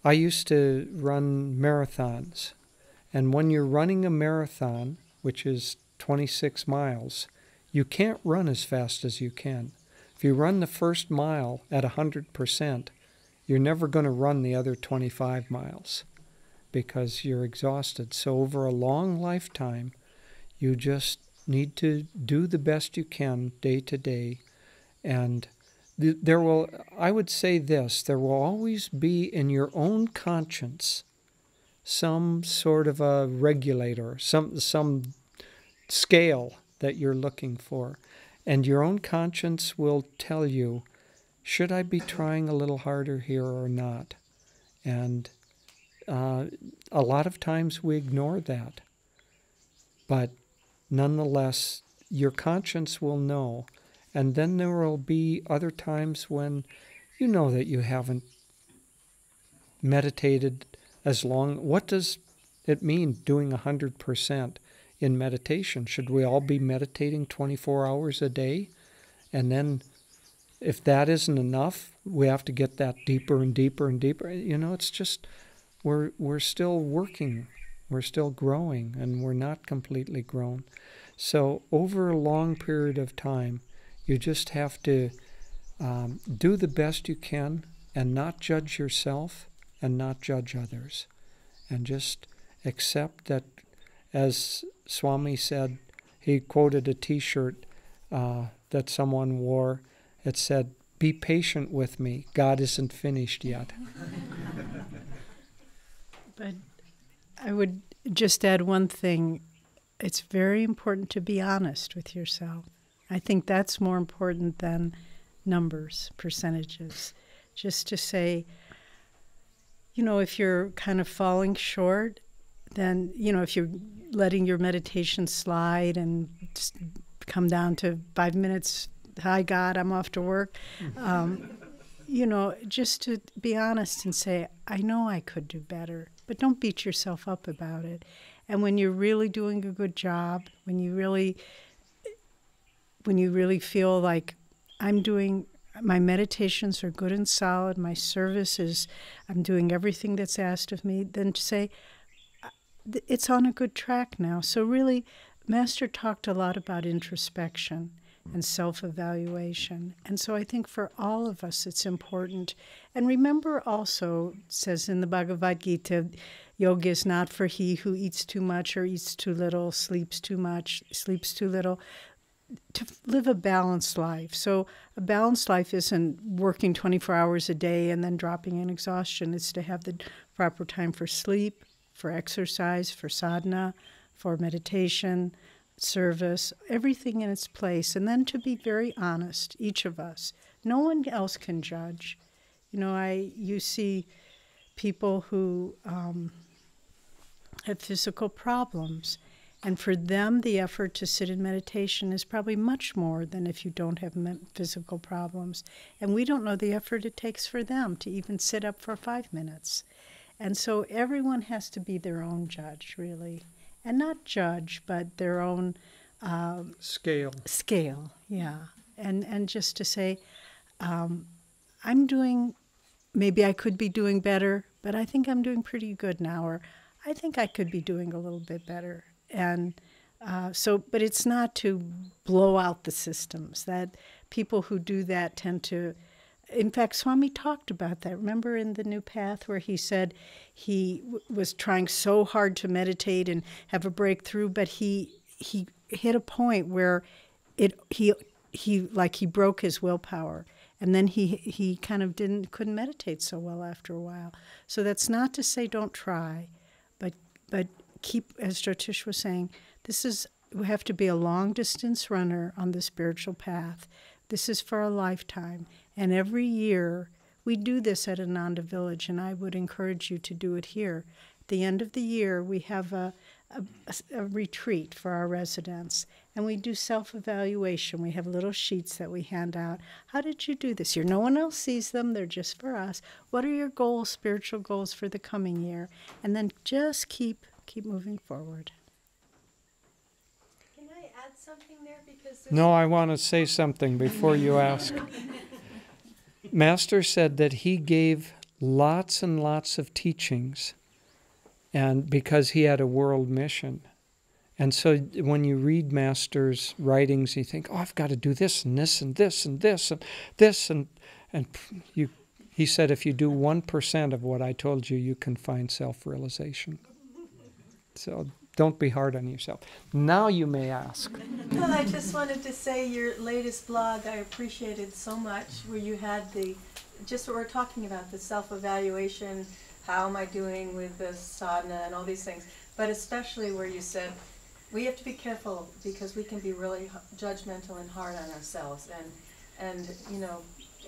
I used to run marathons. And when you're running a marathon, which is 26 miles, you can't run as fast as you can. If you run the first mile at 100%, you're never going to run the other 25 miles because you're exhausted. So over a long lifetime, you just need to do the best you can day to day. And there will, I would say this, there will always be in your own conscience some sort of a regulator, some scale that you're looking for. And your own conscience will tell you, should I be trying a little harder here or not? And a lot of times we ignore that. But nonetheless, your conscience will know. And then there will be other times when you know that you haven't meditated as long. What does it mean doing 100% in meditation? Should we all be meditating 24 hours a day? And then if that isn't enough, we have to get that deeper and deeper and deeper. You know, it's just, we're still working. We're still growing, and we're not completely grown. So over a long period of time, you just have to do the best you can and not judge yourself and not judge others. And just accept that, as Swami said, he quoted a T-shirt that someone wore. It said, "Be patient with me. God isn't finished yet." But I would just add one thing. It's very important to be honest with yourself. I think that's more important than numbers, percentages. Just to say, you know, if you're kind of falling short, then, you know, if you're letting your meditation slide and just come down to 5 minutes, hi God, I'm off to work, you know, just to be honest and say, I know I could do better, but don't beat yourself up about it. And when you're really doing a good job, when you really feel like I'm doing my meditations are good and solid, my service is, I'm doing everything that's asked of me, then to say, it's on a good track now. So really, Master talked a lot about introspection and self-evaluation. And so I think for all of us it's important. And remember also, it says in the Bhagavad Gita, yoga is not for he who eats too much or eats too little, sleeps too much, sleeps too little. To live a balanced life. So a balanced life isn't working 24 hours a day and then dropping in exhaustion. It's to have the proper time for sleep, for exercise, for sadhana, for meditation, service, everything in its place. And then to be very honest, each of us. No one else can judge. You know, you see people who have physical problems. And for them, the effort to sit in meditation is probably much more than if you don't have physical problems. And we don't know the effort it takes for them to even sit up for 5 minutes. And so everyone has to be their own judge, really. And not judge, but their own Scale. Scale, yeah. And just to say, I'm doing, maybe I could be doing better, but I think I'm doing pretty good now, or I think I could be doing a little bit better. And but it's not to blow out the systems. That people who do that tend to, in fact, Swami talked about that. Remember in the New Path where he said he was trying so hard to meditate and have a breakthrough, but he hit a point where he broke his willpower. And then he kind of couldn't meditate so well after a while. So that's not to say don't try, but keep, as Jyotish was saying, we have to be a long-distance runner on the spiritual path. This is for a lifetime. And every year, we do this at Ananda Village, and I would encourage you to do it here. At the end of the year, we have a retreat for our residents, and we do self-evaluation. We have little sheets that we hand out. How did you do this year? No one else sees them. They're just for us. What are your goals, spiritual goals for the coming year? And then just keep moving forward. Can I add something there? Because No, I want to say something before you ask. Master said that he gave lots and lots of teachings, and because he had a world mission. And so when you read Master's writings, you think, oh, I've got to do this and this and this and this and this. And he said, if you do 1% of what I told you, you can find self-realization. So don't be hard on yourself. Now you may ask. Well, I just wanted to say your latest blog I appreciated so much, where you had just what we're talking about, the self-evaluation, how am I doing with the sadhana and all these things, but especially where you said we have to be careful because we can be really judgmental and hard on ourselves. And you know,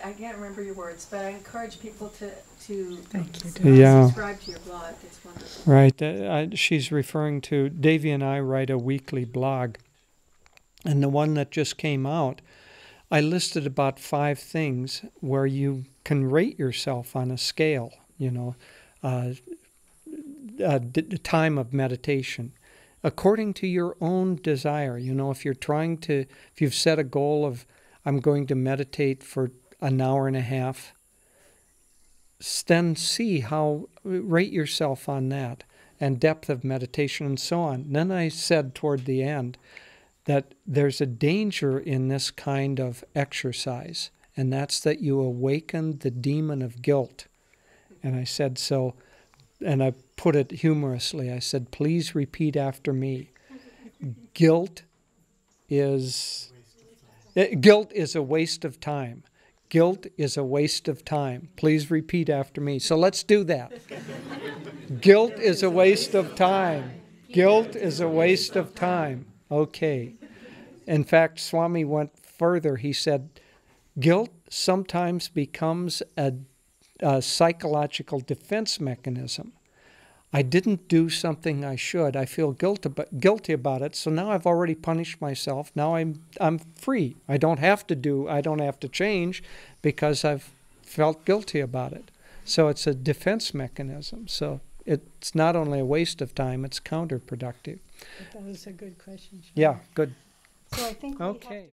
I can't remember your words, but I encourage people to subscribe to your blog. It's wonderful. Right. She's referring to, Devi and I write a weekly blog, and the one that just came out, I listed about 5 things where you can rate yourself on a scale, you know, time of meditation, according to your own desire. You know, if you've set a goal of, I'm going to meditate for an hour and a half, then rate yourself on that, and depth of meditation and so on. And then I said toward the end that there's a danger in this kind of exercise, and that's that you awaken the demon of guilt. And I said so, and I put it humorously. I said, please repeat after me. Guilt is a waste of time. Guilt is a waste of time. Please repeat after me. So let's do that. Guilt is a waste of time. Guilt is a waste of time. Okay. In fact, Swami went further. He said, guilt sometimes becomes a psychological defense mechanism. I didn't do something I should. I feel guilty about it. So now I've already punished myself. Now I'm free. I don't have to change because I've felt guilty about it. So it's a defense mechanism. So it's not only a waste of time, it's counterproductive. That was a good question, Sean. Yeah, good. So I think okay.